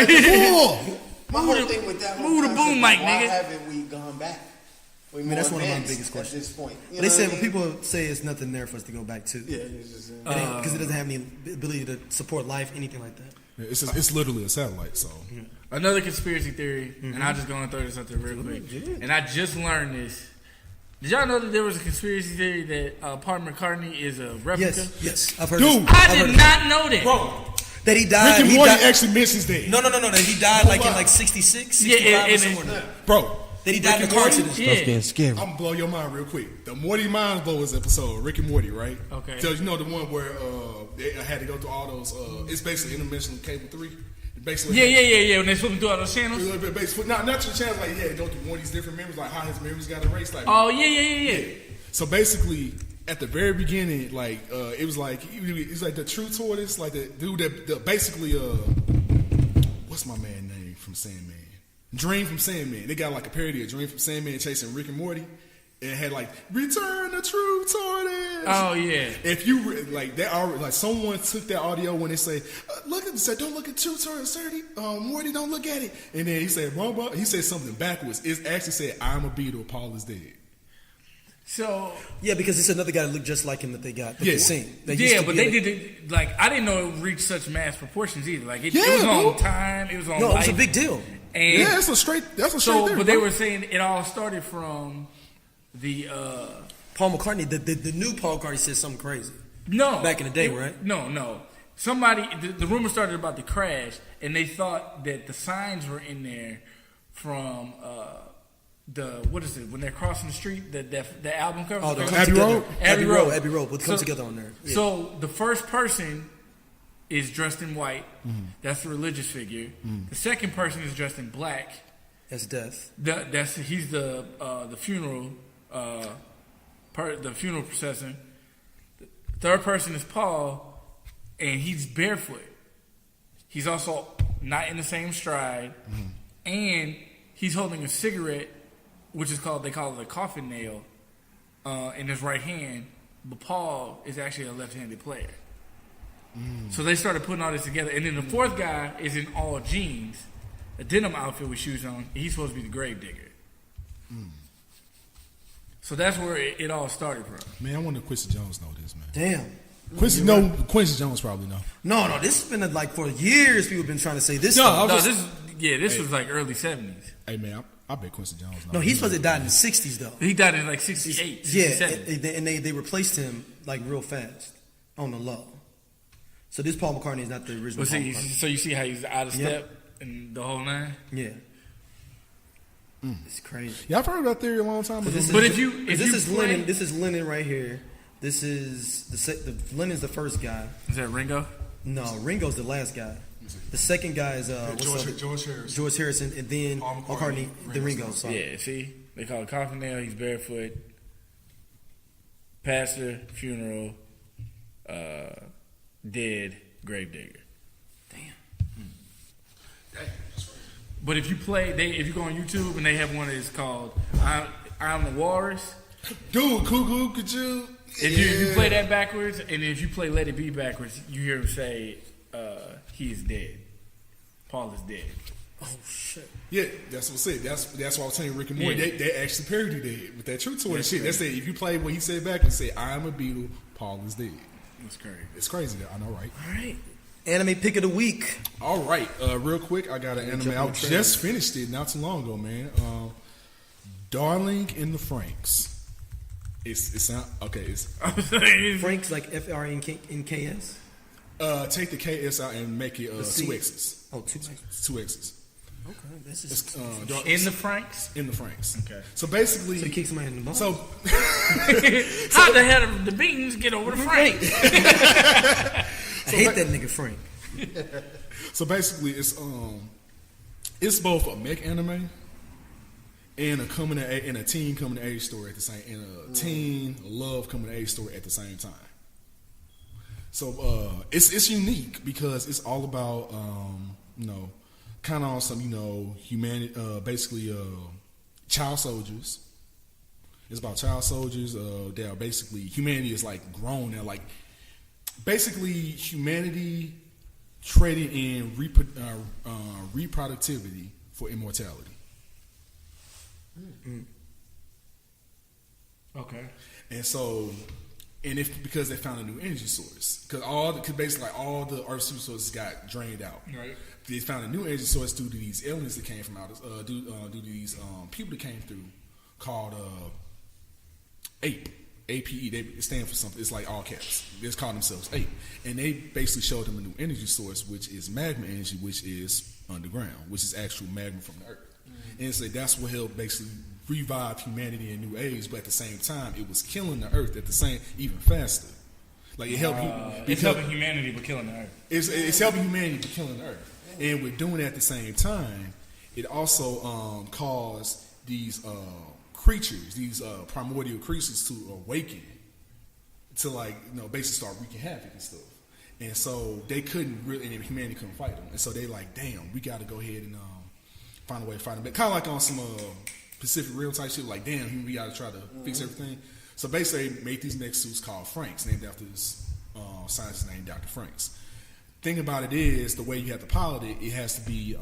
my whole thing with that move the boom mic, nigga. Why haven't we gone back? I mean, that's one of my biggest questions. At this point, they said when people say it's nothing there for us to go back to. Yeah, it's just because it doesn't have any ability to support life, anything like that. Yeah, it's literally a satellite. So another conspiracy theory, and I'm just gonna throw this out there real quick. And I just learned this. Did y'all know that there was a conspiracy theory that Paul McCartney is a replica? Yes, I've heard. Dude, I did not know that, bro. That he died. Rick and Morty actually mentions that. No. That he died like in like 66, 65 or somewhere. Bro. That he died in a car accident. Stuff's getting scary. I'm gonna blow your mind real quick. The Morty Mind Blowers episode, Rick and Morty, right? Okay. So you know the one where they had to go through all those. It's basically interdimensional cable 3. Basically, yeah. When they flipping through all those channels. Basically, not to the channels. Like to go through one of these different memories, like how his memories got erased. Like yeah. So basically, at the very beginning, like it was like the true tortoise, like the dude that basically what's my man name from Sandman? Dream from Sandman. They got like a parody of Dream from Sandman chasing Rick and Morty. And it had like Return the True Tortoise. Oh yeah. If you like that, like someone took that audio when they say, "Look at said, don't look at True Tortoise, Morty, don't look at it." And then he said, He said something backwards. It actually said, "I'm a beetle, Paul is dead." So Yeah, because it's another guy that looked just like him that they got. Yeah. The scene. but they did it like I didn't know it reached such mass proportions either. Like it was on dude. time. It was on. No, it was life, a big deal. And Yeah, that's a straight. so, there, but they bro. were saying it all started from the Paul McCartney, the new Paul McCartney said something crazy. no Back in the day, right? No. Somebody the rumor started about the crash, and they thought that the signs were in there from what is it when they're crossing the street? The album cover. Oh, they come Abbey together. Road? Abbey Road. But come together on there. Yeah. So the first person is dressed in white. That's the religious figure. The second person is dressed in black. That's death. He's the funeral the funeral procession. The third person is Paul, and he's barefoot. He's also not in the same stride, and he's holding a cigarette, which is they call it a coffin nail, in his right hand. But Paul is actually a left-handed player. So they started putting all this together, and then the fourth guy is in all jeans, a denim outfit with shoes on. He's supposed to be the grave digger. So that's where it all started from. Man, I wonder if Quincy Jones know this, man. Damn. Quincy Jones probably know. No, this has been like for years. People have been trying to say this. This was like early 70s. Hey man, I bet Quincy Jones knows. No, he's supposed to die in the 60s though. He died in like 68, 67. Yeah, and they replaced him like real fast on the low. So this Paul McCartney is not the original. Paul McCartney. So you see how he's out of step and the whole nine? Yeah. It's crazy. Yeah, I've heard that theory a long time ago. This is Lennon. This is Lennon right here. This is Lennon's the first guy. Is that Ringo? No, Ringo's the last guy. The second guy is George Harrison. George Harrison, and then Paul McCartney, the Ringo. Ringo. Sorry. Yeah, see? They call it coffin nail, he's barefoot. Pastor, funeral, dead, grave digger. Damn. But if you go on YouTube and they have one that's called I'm the Walrus. Dude, Cuckoo, could you? If you play that backwards, and if you play Let It Be backwards, you hear him say, he is dead. Paul is dead. Oh shit. Yeah, that's what I said. That's why I was telling Rick and Morty. Yeah. They actually parodied it with that True Tortoise shit. That's it. If you play what he said back and say, "I am a beetle, Paul is dead." That's crazy. It's crazy. I know, right? All right. Anime pick of the week. All right. Real quick, I got an anime. I just finished it not too long ago, man. Darling in the Franxx. It's not okay. It's Frank's like FRNKS. Take the KS out and make it two X's. Oh, two X's. Two X's. Okay, this is It's, In the Franks? in the Franxx. Okay. So basically, so you kick somebody in the balls. so How the hell did the beans get over the Franks? I hate that nigga Frank. So basically, it's both a mech anime and a teen coming of age story at the same, and a teen love coming of age story at the same time. So it's unique because it's all about kind of on some humanity, basically child soldiers. It's about child soldiers. They are basically humanity is like grown. They're like basically humanity traded in reproductivity for immortality. Okay. And so, because they found a new energy source, because basically like all the Earth's resources got drained out. Right. They found a new energy source due to these aliens that came from out, due to these people that came through, called APE. APE. They stand for something. It's like all caps. They just call themselves APE, and they basically showed them a new energy source, which is magma energy, which is underground, which is actual magma from the Earth. Mm-hmm. And so that's what helped basically revive humanity in new age, but at the same time, it was killing the Earth at the same, even faster. Like it helped. It's helping humanity but killing the Earth. It's helping humanity but killing the Earth, and with doing it at the same time, it also caused these creatures, these primordial creatures, to awaken to like basically start wreaking havoc and stuff. And so they couldn't really, and humanity couldn't fight them. And so they like, damn, we got to go ahead and find a way to fight them. But kind of like on some Pacific Rim type shit, like damn, we got to try to fix everything. So basically, they made these mech suits called Franks, named after this scientist named Dr. Franks. Thing about it is, the way you have to pilot it, it has to be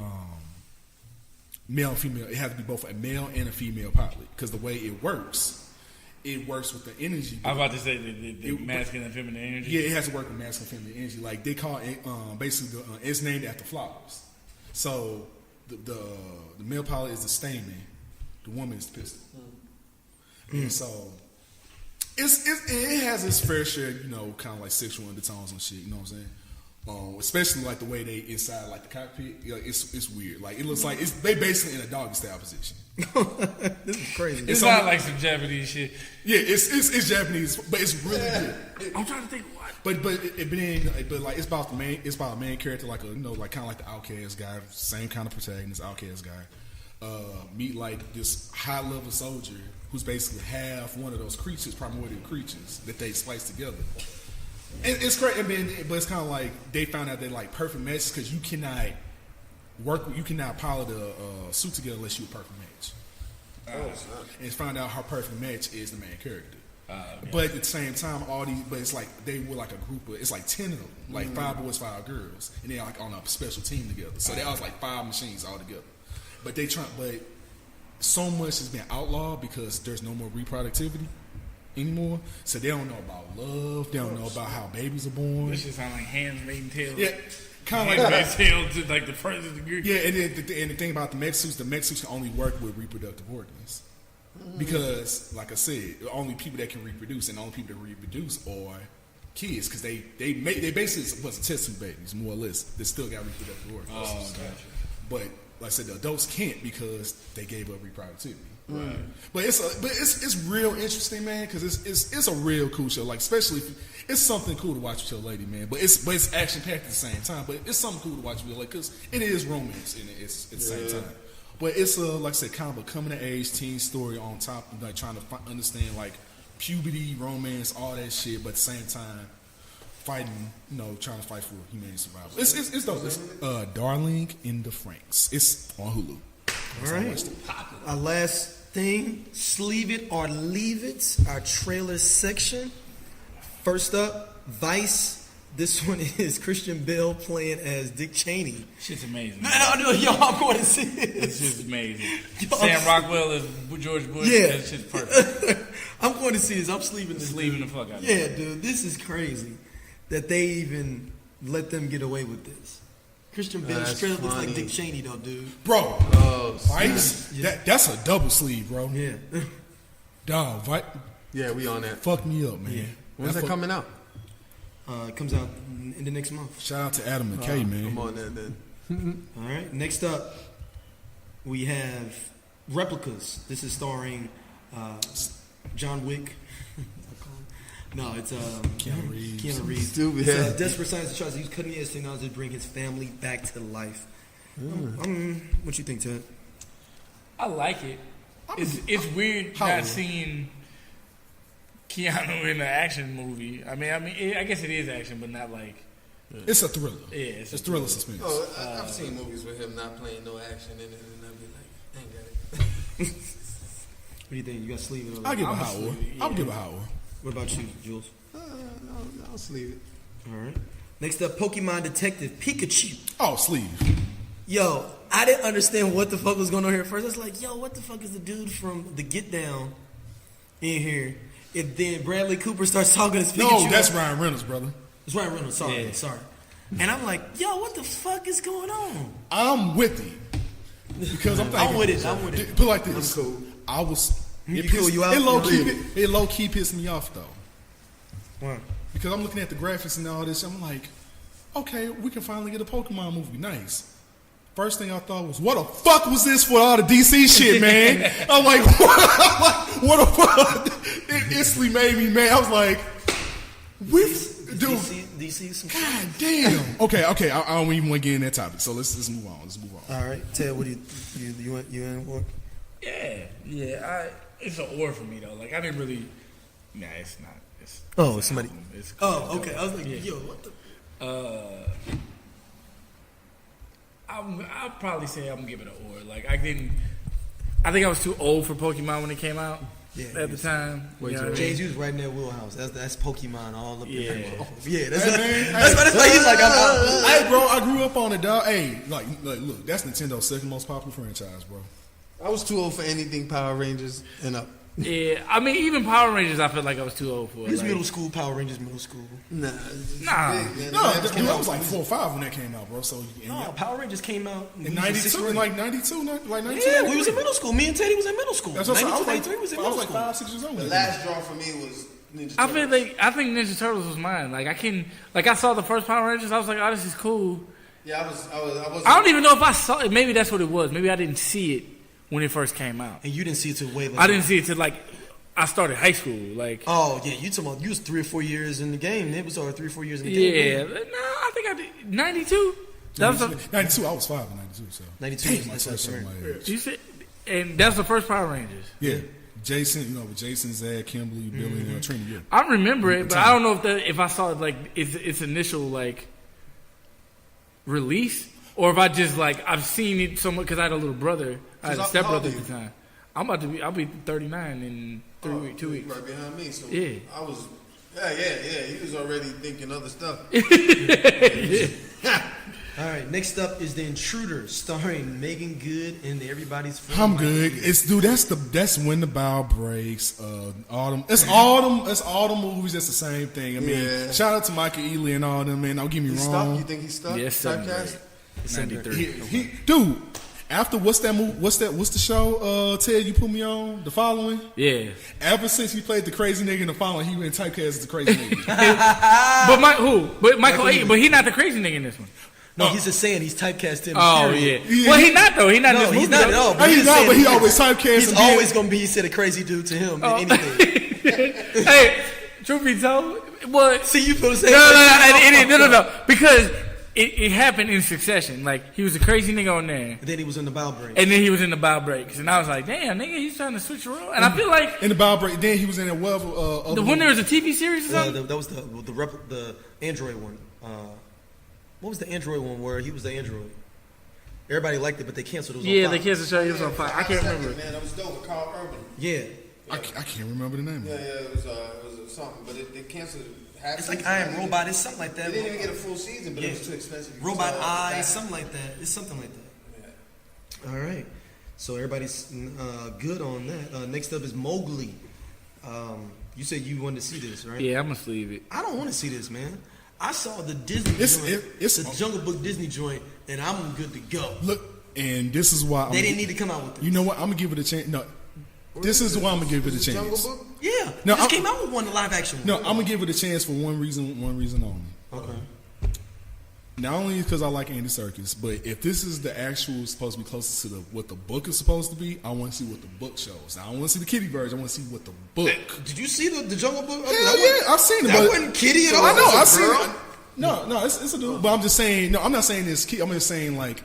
male and female. It has to be both a male and a female pilot, because the way it works with the energy. I was about to say the masculine and feminine energy. Yeah, it has to work with masculine and feminine energy. Like they call it, basically, it's named after flowers. So the male pilot is the stamen, the woman is the pistil. And so it has its fair share, kind of like sexual undertones and shit. You know what I'm saying? Especially like the way they inside like the cockpit, it's weird. Like it looks like they basically in a doggy style position. This is crazy. It's not like some Japanese shit. Yeah, it's Japanese, but it's really good. I'm trying to think what. But like it's about a main character, like like kind of like the outcast guy, same kind of protagonist, outcast guy. Meet like this high level soldier who's basically half one of those creatures, primordial creatures that they splice together. It's crazy, but it's kind of like they found out they're like perfect matches, because you cannot pilot a suit together unless you're a perfect match. And find out how perfect match is the main character. Okay. But at the same time, it's like they were like a group of, it's like 10 of them, like 5 boys, 5 girls, and they're like on a special team together. So they all like 5 machines all together. But so much has been outlawed because there's no more reproductivity anymore. So they don't know about love. They don't know about how babies are born. This just sound like Handmaid's Tale. Yeah, kind of like Handmaid's Tale to like the first degree. Yeah, and the thing about the mech suits can only work with reproductive organs. Because, like I said, the only people that can reproduce, and the only people that reproduce are kids, because they basically supposed to test some babies, more or less. They still got reproductive organs. Oh, gotcha. But like I said, the adults can't because they gave up reproductivity. Right. But it's real interesting, man, because it's a real cool show. Like, especially if it's something cool to watch with your lady, man. But it's action packed at the same time. But it's something cool to watch with your lady, because it is romance at the same time. But it's like I said, kind of a coming of age teen story on top of like trying to understand like puberty, romance, all that shit. But at the same time, fighting, trying to fight for humanity survival. It's dope. It's Darling in the Franks. It's on Hulu. All right. Our last thing, sleeve it or leave it. Our trailer section. First up, Vice. This one is Christian Bale playing as Dick Cheney. Shit's amazing. No, yo, I'm going to see it. This shit's amazing. Sam Rockwell as George Bush. Yeah. That shit's perfect. I'm going to see this. I'm sleeping this. Sleeping the fuck out of it. Yeah, dude, this is crazy that they even let them get away with this. Christian Bale straight up looks like Dick Cheney, though, dude. Bro, Vice, that's a double sleeve, bro. Yeah. Dog, Vice. Yeah, we on that. Fuck me up, man. Yeah. When's that coming out? It comes out in the next month. Shout out to Adam McKay, man. I'm on that then. All right. Next up, we have Replicas. This is starring John Wick. No, it's Keanu Reeves. Keanu Reeves. Stupid. It's desperate science tries to use cutting-edge technology to bring his family back to life. What you think, Ted? I like it. It's weird not seeing Keanu in an action movie. I guess it is action, but not like. It's a thriller. Yeah, it's a thriller suspense. Oh, I've seen movies with him not playing no action in it, and I'd be like, I ain't got it. What do you think? You got to sleeve it? I'll give a Howard. I'll give a Howard. What about you, Jules? I'll sleeve it. All right. Next up, Pokemon Detective Pikachu. Oh, sleeve. Yo, I didn't understand what the fuck was going on here at first. I was like, yo, what the fuck is the dude from The Get Down in here? And then Bradley Cooper starts talking to Pikachu. No, that's Ryan Reynolds, brother. It's Ryan Reynolds. Sorry. And I'm like, yo, what the fuck is going on? I'm with him. Because I'm thinking. I'm with it. Put it like this. I'm cool. I was. It low key pissed me off, though. Why? Because I'm looking at the graphics and all this. I'm like, okay, we can finally get a Pokemon movie. Nice. First thing I thought was, what the fuck was this for all the DC shit, man? I'm like, what the fuck? It instantly made me mad. I was like, DC some God damn. Okay. I don't even want to get in that topic. So let's move on. All right, Ted, what do you in what? Yeah. It's an or for me though. Like I didn't really Nah, it's not. It's somebody. It's okay. I was like, Yeah. yo, what the? I'll probably say I'm gonna give it an or. Like I think I was too old for Pokemon when it came out. Yeah, at the time. You know what I mean? James, you was right in that wheelhouse. That's Pokemon all up in Yeah. there. Yeah, that's Hey, that's why he's like, hey, bro, I grew up on it, dog. Hey, like, look, that's Nintendo's second most popular franchise, bro. I was too old for anything Power Rangers and up. Yeah, I mean, even Power Rangers, I felt like I was too old for. His Like, middle school, Power Rangers middle school. Nah. No, dude, I was like 4 or 5 when that came out, bro. So No, Power Rangers came out in 92, like 92, like 92. Yeah, we was in middle school. Me and Teddy was in middle school. That's what I 92, was like. 93 was in I middle was like school. 5, 6 years old. The last draw for me was Ninja I Turtles. think Ninja Turtles was mine. Like I saw the first Power Rangers, I was like, oh, this is cool. Yeah, I was. I don't even know if I saw it. Maybe that's what it was. Maybe I didn't see it when it first came out. And you didn't see it till way later. I didn't see it till like I started high school. Like Oh yeah, you talking about you was 3 or 4 years in the game. It was 3 or 4 years in the game. yeah, no, I think I did 92. That was the, 92, I was 5 in 92, so. 92 Damn, was I my said second something round. like that. you said, and that's the first Power Rangers. Yeah. Jason, with Jason, Zad, Kimberly, Billy, and Trini, yeah. I remember it, but I don't know if I saw it like its initial like release, or if I just like I've seen it so much because I had a little brother, I had a How stepbrother old at are the time. I'll be 39 in 2 weeks. Right behind me. So Yeah. I was. Yeah. He was already thinking other stuff. All right, next up is The Intruder, starring Megan Good and everybody's friend. I'm good. That's when the bow breaks. Autumn. It's autumn. It's autumn movies. That's the same thing. I mean, Yeah. shout out to Michael Ealy and all them. Man, don't get me He's wrong. stuck. You think he's stuck? Yes, Typecast? 93. Dude. After what's that movie? What's the show? Ted, you put me on the following. Yeah, Ever since he played the crazy nigga in the following, he went typecast as the crazy nigga. but Michael A. But he's not the crazy nigga in this one. No, he's just saying he's typecast in. Oh period. yeah. Well, he not though. He not in No, this he's movie, not at though. all. He's just not, saying but he always typecast. He's and being- always gonna be. He said a crazy dude to him Oh. in anything. Hey, truth be told, well, See, you feel the same. no, because it happened in succession. Like he was a crazy nigga on there, And then he was in the bow break. and then he was in the bow breaks, and I was like, damn, nigga, he's trying to switch around. And I feel like in the bow break. Then he was in a well. the when there was a TV series or something. That was the Android one. What was the Android one where he was the Android? Everybody liked it, but they canceled it. Was on Yeah, Fox. they canceled the show. He was on fire. I can't remember. Man, that was dope. With Carl Urban. Yeah, I can't remember the name. Yeah, of it. it was something, but it canceled half. it's like season. I Am Robot. It's something like that. They didn't even get a full season, but Yeah. it was too expensive. Robot So, Eyes, something like that. It's something like that. All right. So everybody's good on that. Next up is Mowgli. You said you wanted to see this, right? Yeah, I'm gonna sleeve it. I don't want to see this, man. I saw the Disney It's- the Jungle Book Disney joint, and I'm good to go. Look, and this is why They didn't need to come out with it. You know what? I'm gonna give it a chance. No, this is why I'm gonna give it a Jungle chance. Book? Yeah, No, they just I'm- came out with one live action. No, I'm gonna give it a chance for one reason only. Okay. Not only because I like Andy Serkis, but if this is the actual supposed to be closest to what the book is supposed to be, I want to see what the book shows. Now, I don't want to see the kiddie version. I want to see what the book. Did you see the Jungle Book? Hell yeah, I've seen it. That but wasn't kiddie at all. I know, That's a I've seen girl. it. No, it's a dude. But I'm just saying. No, I'm not saying this. I'm just saying like,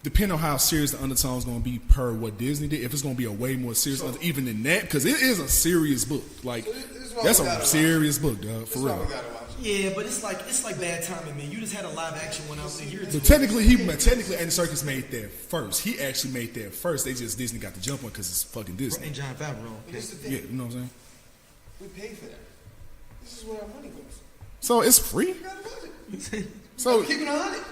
depending on how serious the undertone is going to be per what Disney did, if it's going to be a way more serious, even than that, because it is a serious book. Like this is why that's we a gotta serious book, dog. For That's why real. we gotta watch it. Yeah, but it's like bad timing, man. You just had a live action one out there. But technically, Andy Serkis made that first. He actually made that first. They just Disney got the jump on because it's fucking Disney. And John Favreau. But this is the Yeah, thing. you know what I'm saying. We paid for that. This is where our money goes. So it's free. We got a budget. So Keep it 100.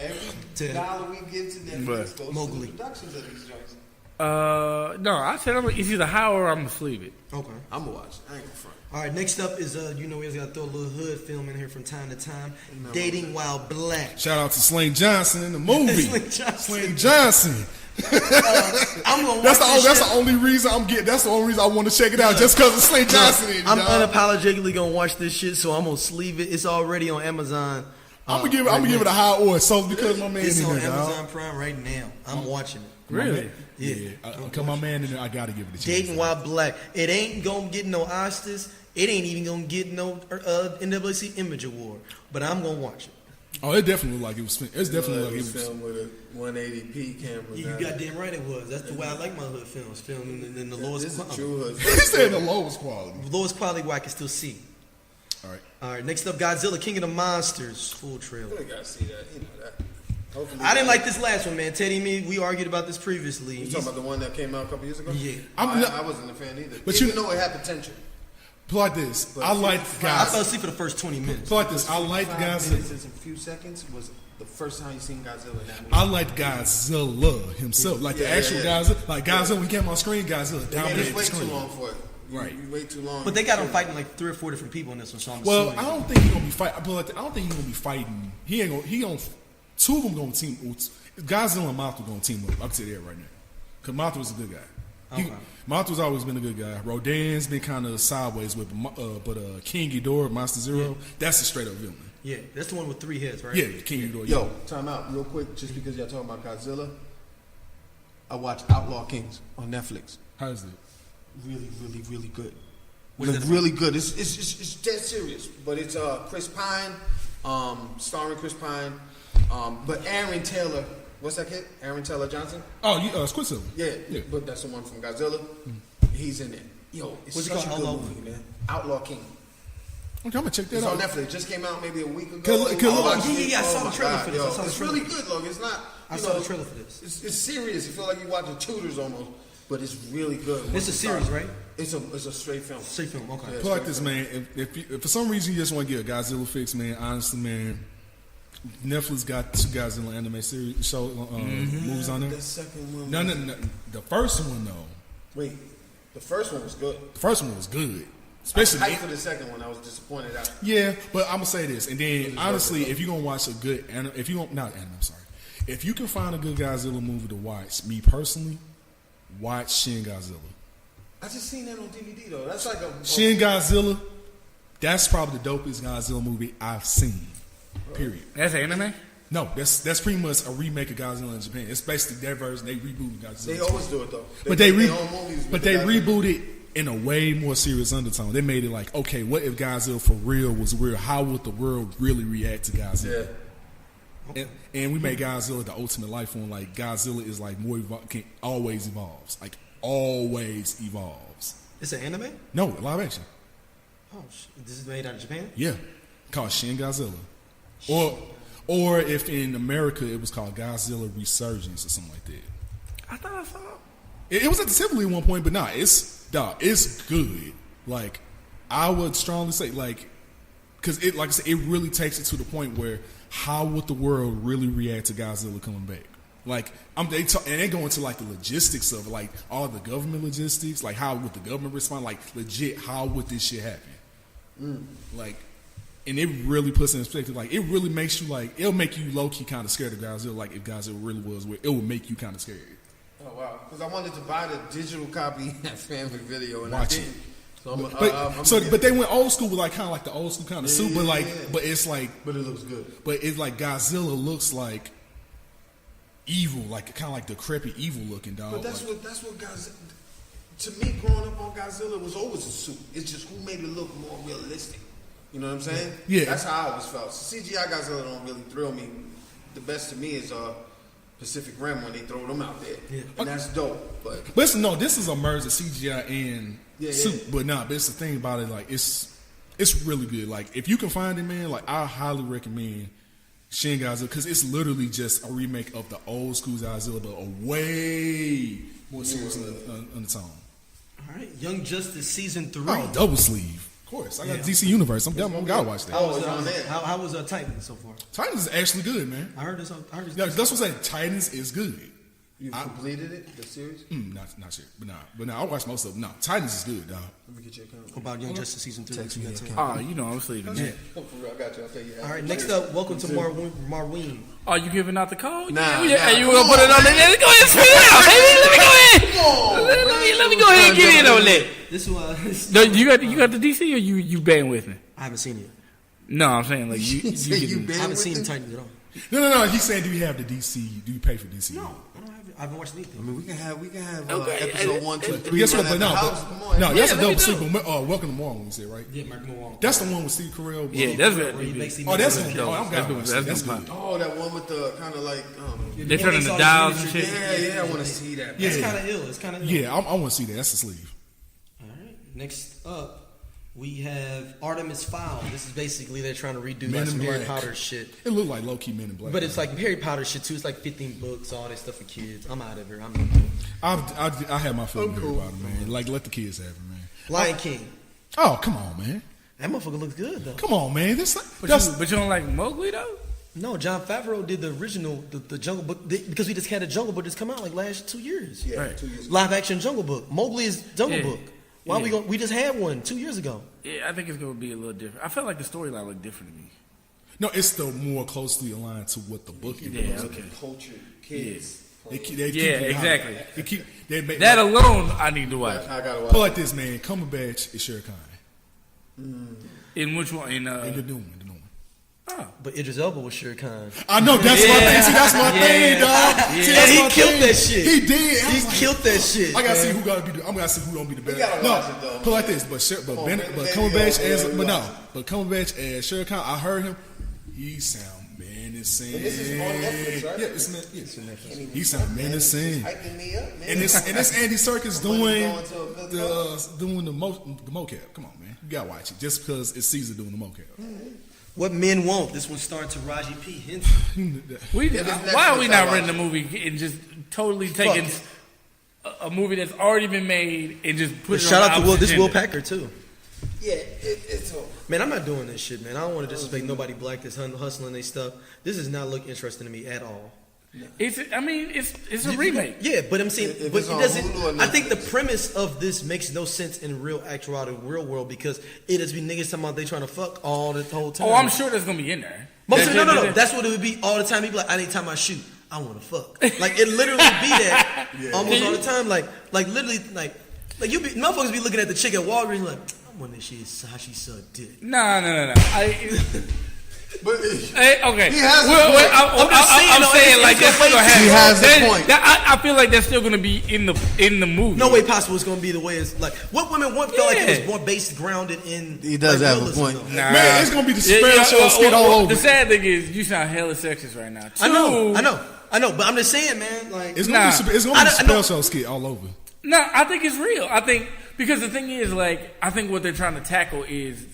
Every Ten. dollar we give to Netflix goes to Mowgli. the productions of these joints. No, I said it's either how or I'm gonna sleeve it. Okay. I'm gonna watch it. I ain't gonna front. All right, next up is we always got to throw a little hood film in here from time to time. Dating While Black. shout out to Sling Johnson in the movie. Sling Johnson. Sling Johnson. I'm gonna watch That's this the shit. only reason I'm getting. That's the only reason I want to check it out, just because of Sling Johnson. in it, I'm dog. unapologetically gonna watch this shit, so I'm gonna sleeve it. It's already on Amazon. I'm gonna give it a high order. So because my man It's in on there, dog. Amazon Prime right now. I'm watching it. Really? Yeah. Cause my man in there, I gotta give it a chance. Dating While Black. It ain't gonna get no Oscars. It ain't even gonna get no NAACP Image Award. But I'm gonna watch it. Oh, it definitely looked like it was. It's definitely like it was filmed with a 180p camera. Yeah, you goddamn right it was. That's the way I like my hood films. Filmed in the lowest This is quality. true hood. He said the lowest quality. Lowest quality where I can still see. All right. Next up, Godzilla, King of the Monsters, full trailer. You gotta see that. You know that. Hopefully I didn't like this last one, man. Teddy and me, we argued about this previously. You talking about the one that came out a couple years ago? Yeah. I wasn't a fan either. But even though it had potential. Put like this. I like I guys. fell asleep for the first 20 minutes. Put like this. I like 5 guys. minutes and a few seconds was the first time you seen Godzilla in that movie. I like Godzilla himself, like the actual Godzilla. Like Godzilla, when he came on screen, Godzilla Man, dominated just the wait screen. too long for it. Right. You wait too long. But they got him fighting like 3 or 4 different people in this one, so I'm Well, assuming. I don't think he's gonna be fighting. I don't think he's gonna be fighting. He ain't gonna. He gonna. Two of them gonna team. Godzilla and Mothra gonna team up. I can say that right now. Cause Mothra's a good guy. Okay. Mothra's always been a good guy. Rodan's been kind of sideways with, but King Ghidorah, Monster Zero, that's a straight up villain. Yeah, that's the one with 3 heads, right? Yeah, King Ghidorah. Yo, time out real quick, just because y'all talking about Godzilla. I watched Outlaw Kings on Netflix. How's it? Really, really, really good. What is it Really good. It's dead serious, but it's Chris Pine, starring Chris Pine, but Aaron Taylor. What's that kid? Aaron Taylor Johnson. Oh, Quicksilver. Yeah, but that's the one from Godzilla. He's in it. Yo, it's What's it such a called? good Outlaw movie, man. Outlaw King. Okay, I'm gonna check that It's out. on Netflix. Just came out maybe a week ago. Yeah, I saw the trailer for this. Yo, I saw the it's trailer. really good, look. It's not. I saw the trailer for this. It's serious. You feel like you're watching Tudors almost, but it's really good. It's a series, right? It's a straight film. Straight film, okay. Yeah, Put like this, man. If for some reason you just want to get a Godzilla fix, man, honestly, man, Netflix got 2 Godzilla anime series show movies on there. The second one. No. The first one though. Wait, the first one was good. The first one was good, I especially. hyped for the second one. I was disappointed. Yeah, but I'm gonna say this, and then honestly, if you're gonna watch a good anime, if you can find a good Godzilla movie to watch, me personally, watch Shin Godzilla. I just seen that on DVD though. That's like a Shin Godzilla, that's probably the dopest Godzilla movie I've seen. Period. That's anime? No, that's pretty much a remake of Godzilla in Japan. It's basically their version. They rebooted Godzilla. They always do it though. But they make their own movies with the Godzilla. rebooted in a way more serious undertone. They made it like, okay, what if Godzilla for real was real? How would the world really react to Godzilla? Yeah. And we made Godzilla the ultimate life form. Like Godzilla is like always evolves. Like always evolves. It's an anime? No, live action. Oh, shit. This is made out of Japan? Yeah, called Shin Godzilla. Or if in America it was called Godzilla Resurgence or something like that. I thought I saw It was at the Tivoli at one point, but it's good. Like I would strongly say, like, because like I said, it really takes it to the point where how would the world really react to Godzilla coming back? Like and they go into like the logistics of like all the government logistics, like how would the government respond? Like legit, how would this shit happen? Like. And it really puts in perspective, like, it really makes you, like, it'll make you low-key kind of scared of Godzilla, like, if Godzilla really was, it will make you kind of scared. Oh, wow. Because I wanted to buy the digital copy at Family Video, and Watch I it. didn't. So But they went old school with, like, kind of like the old school kind of suit, but, like, yeah. but it's like, But it looks good. but it's like Godzilla looks like evil, like, kind of like decrepit evil looking, dog. But that's like, what Godzilla. To me, growing up on Godzilla was always a suit. It's just who made it look more realistic. You know what I'm saying? Yeah. That's how I always felt. So CGI Godzilla don't really thrill me. The best to me is Pacific Rim when they throw them out there, and that's dope. But this is a merge of CGI and suit, yeah. but but it's the thing about it, like, it's really good. Like, if you can find it, man, like, I highly recommend Shin Godzilla, because it's literally just a remake of the old school Godzilla, but a way more serious undertone. All right. Young Justice Season 3. Oh, double sleeve. Of course. I got DC Universe. I'm gotta watch that. How was Titans so far? Titans is actually good, man. I heard this. Yeah, that's what I'm saying. Titans is good. You completed it, the series? Not sure. But I watched most of them. No, Titans is good, dog. Let me get your account. What about Young Justice Season 3? Text me your account. Oh, you know, I'm sleeping. Yeah. Oh, for real, I got you. I'll tell you. All right. Next up, welcome to Marween. Are you giving out the code? Nah, Hey, you gonna put it on there? Go ahead and spit it out, baby. Let me go ahead. Let me go ahead and get in on that. This was. No, you got the DC or you bang with me? I haven't seen it. No, I'm saying like you You getting- been I haven't with seen it? Titans at all. No. He said, do you have the DC? Do you pay for DC? No, I don't have it. I haven't watched anything. I mean, we can have Okay, episode 1, 2, 3. Guess what? run But at the no, house. Come on. no, that's a let me dope do sleep. Welcome to Morning, we said, right? Yeah, Michael Wong. That's the one with Steve Carell. Yeah, that's Where very he makes Oh, that's him. one. Oh, I'm That's got that's good. Oh, that one with the kind of like. They turn into dials and shit. Yeah, I want to see that. It's Yeah. kind of ill. It's kind of ill. Yeah, I want to see that. That's the sleeve. All right. Next up, we have Artemis Fowl. This is basically they're trying to redo Men like in some Harry Black. Potter shit. It looked like low key Men in Black. But it's like Harry Potter shit too. It's like 15 books, all that stuff for kids. I'm out of here. I'm not doing it. I have my feelings about it, man. Like, let the kids have it, man. Lion King. Oh, come on, man. That motherfucker looks good though. Come on, man. This But you don't like Mowgli though? No, John Favreau did the original, the Jungle Book, because we just had a Jungle Book that's come out like last 2 years. Yeah, Right. 2 years. Live action Jungle Book. Mowgli is Jungle Yeah. Book. Why we Yeah. going? We just had one 2 years ago. Yeah, I think it's gonna be a little different. I felt like the storyline looked different to me. No, it's still more closely aligned to what the book is. Yeah, okay. Cultured kids. They keep Yeah, it exactly. high. They keep they make That alone, I need to watch. I gotta watch. put like this, man. Cumberbatch is Shere Khan. In which one? And the new one. Oh. But Idris Elba was Shere Khan. I know that's my thing. See, that's my thing, dog. See, And that's he my killed thing. that shit. He did. I He was like, killed that shit. I gotta see who gotta be. I'm gonna see who gonna be the best. gotta No, watch it, though. put like this. But Cumberbatch as Shere Khan. I heard him. He sound menacing. And this is on Netflix, right? Yeah, it's Netflix. He sound menacing. Hyping me up, man. And this Andy Serkis Money doing going to a good doing the mocap. Come on, man, you gotta watch it just because it's Caesar doing the mocap. What Men Want. This one starring Taraji P. Henson. Why are we not renting a movie and just totally taking a movie that's already been made and just putting it Shout on out to the Will. opposite This Will agenda? Packer too. Yeah, it's over. Man, I'm not doing this shit, man. I don't want to disrespect nobody black that's hustling their stuff. This does not look interesting to me at all. It's a remake. Yeah, but I'm saying, If but it's it on doesn't. Hulu or I think the Netflix. premise of this makes no sense in real world because it has been niggas talking about they trying to fuck all the whole time. Oh, I'm sure that's gonna be in there. Most of, no. That's what it would be all the time. He'd be like, anytime I shoot, I want to fuck. Like it literally be that almost all the time. Like literally, like you be motherfuckers be looking at the chick at Walgreens like, I wonder how she sucked dick. No. But Okay. He has a Well, point. I'm saying like that's still gonna happen. He has a point. I feel like that's still gonna be in the movie. No way possible it's gonna be the way it's like. What women want felt like it Yeah. was more based, grounded in. He does like, have a realism, point. though. Nah. Man, it's gonna be the spiritual skit all over. The sad thing is, you sound hella sexist right now. I know, but I'm just saying, man. Like, It's gonna be the I know. spiritual skit all over. No, I think it's real. I think because the thing is, like, I think what they're trying to tackle is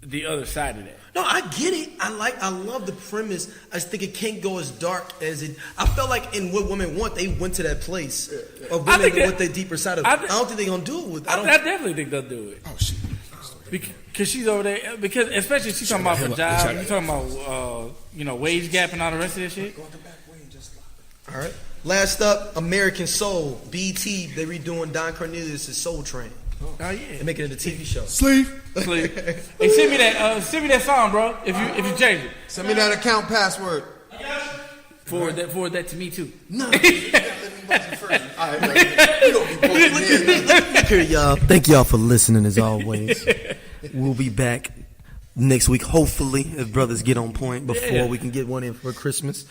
the other side of that. no, I get it. I love the premise. I just think it can't go as dark as it. I felt like in What Women Want, they went to that place of I think women that- with their deeper side of. I I thi- don't think they're gonna do it with. I definitely think they'll do it Oh shit. because she's over there. Because especially she's talking about for job. You talking about wage gap and all the rest of that shit. All right. Last up, American Soul. BT. They redoing Don Cornelius' Soul Train. Oh yeah. They're making it a TV show. Sleep. Hey, send me that song, bro. If you change it, Send me that account password. forward that to me too. No. Let me watch it first. All right, man. We gonna be both in Here, y'all. Thank y'all for listening as always. We'll be back next week, hopefully, if brothers get on point before we can get one in for Christmas.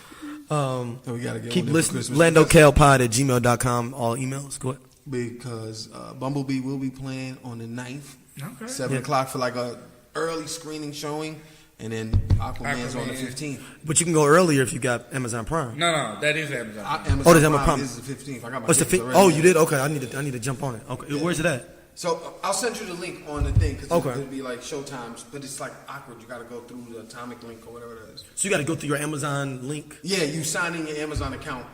We gotta get Keep one in for listening. Christmas. LandoCalPod@gmail.com. All emails. Go ahead. Because Bumblebee will be playing on the 9th, Okay. 7 o'clock for like a early screening showing, and then Aquaman's on the 15th. But you can go earlier if you got Amazon Prime. No, that is Amazon. Amazon Oh, there's Amazon Prime Prime. is the 15th. I got my What's the tickets fee? already. Oh, you did? Okay, I need to jump on it. Okay, where's it at? So I'll send you the link on the thing because Okay. it'll be like showtimes, but it's like awkward. You got to go through the atomic link or whatever that is. So you got to go through your Amazon link, Yeah, you sign in your Amazon account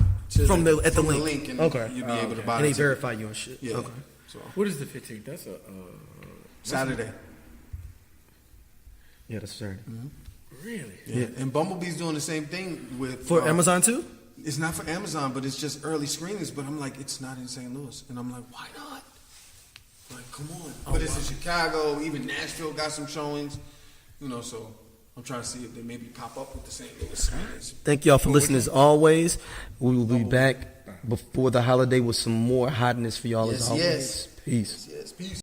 From the link. and Okay. you'll be able to buy and they it. verify you and shit. Yeah. Okay. So What is the 15th? That's a Saturday. Yeah, that's Saturday. really. Yeah, and Bumblebee's doing the same thing with For Amazon too? It's not for Amazon, but it's just early screenings. But I'm like, it's not in St. Louis, and I'm like, why not? Like, come on. But it's in Chicago. Even Nashville got some showings. So I'm trying to see if they maybe pop up with the St. Louis screenings. Thank y'all for listening as always. We will be back before the holiday with some more hotness for y'all as Yes, always. yes. Peace. Yes, peace.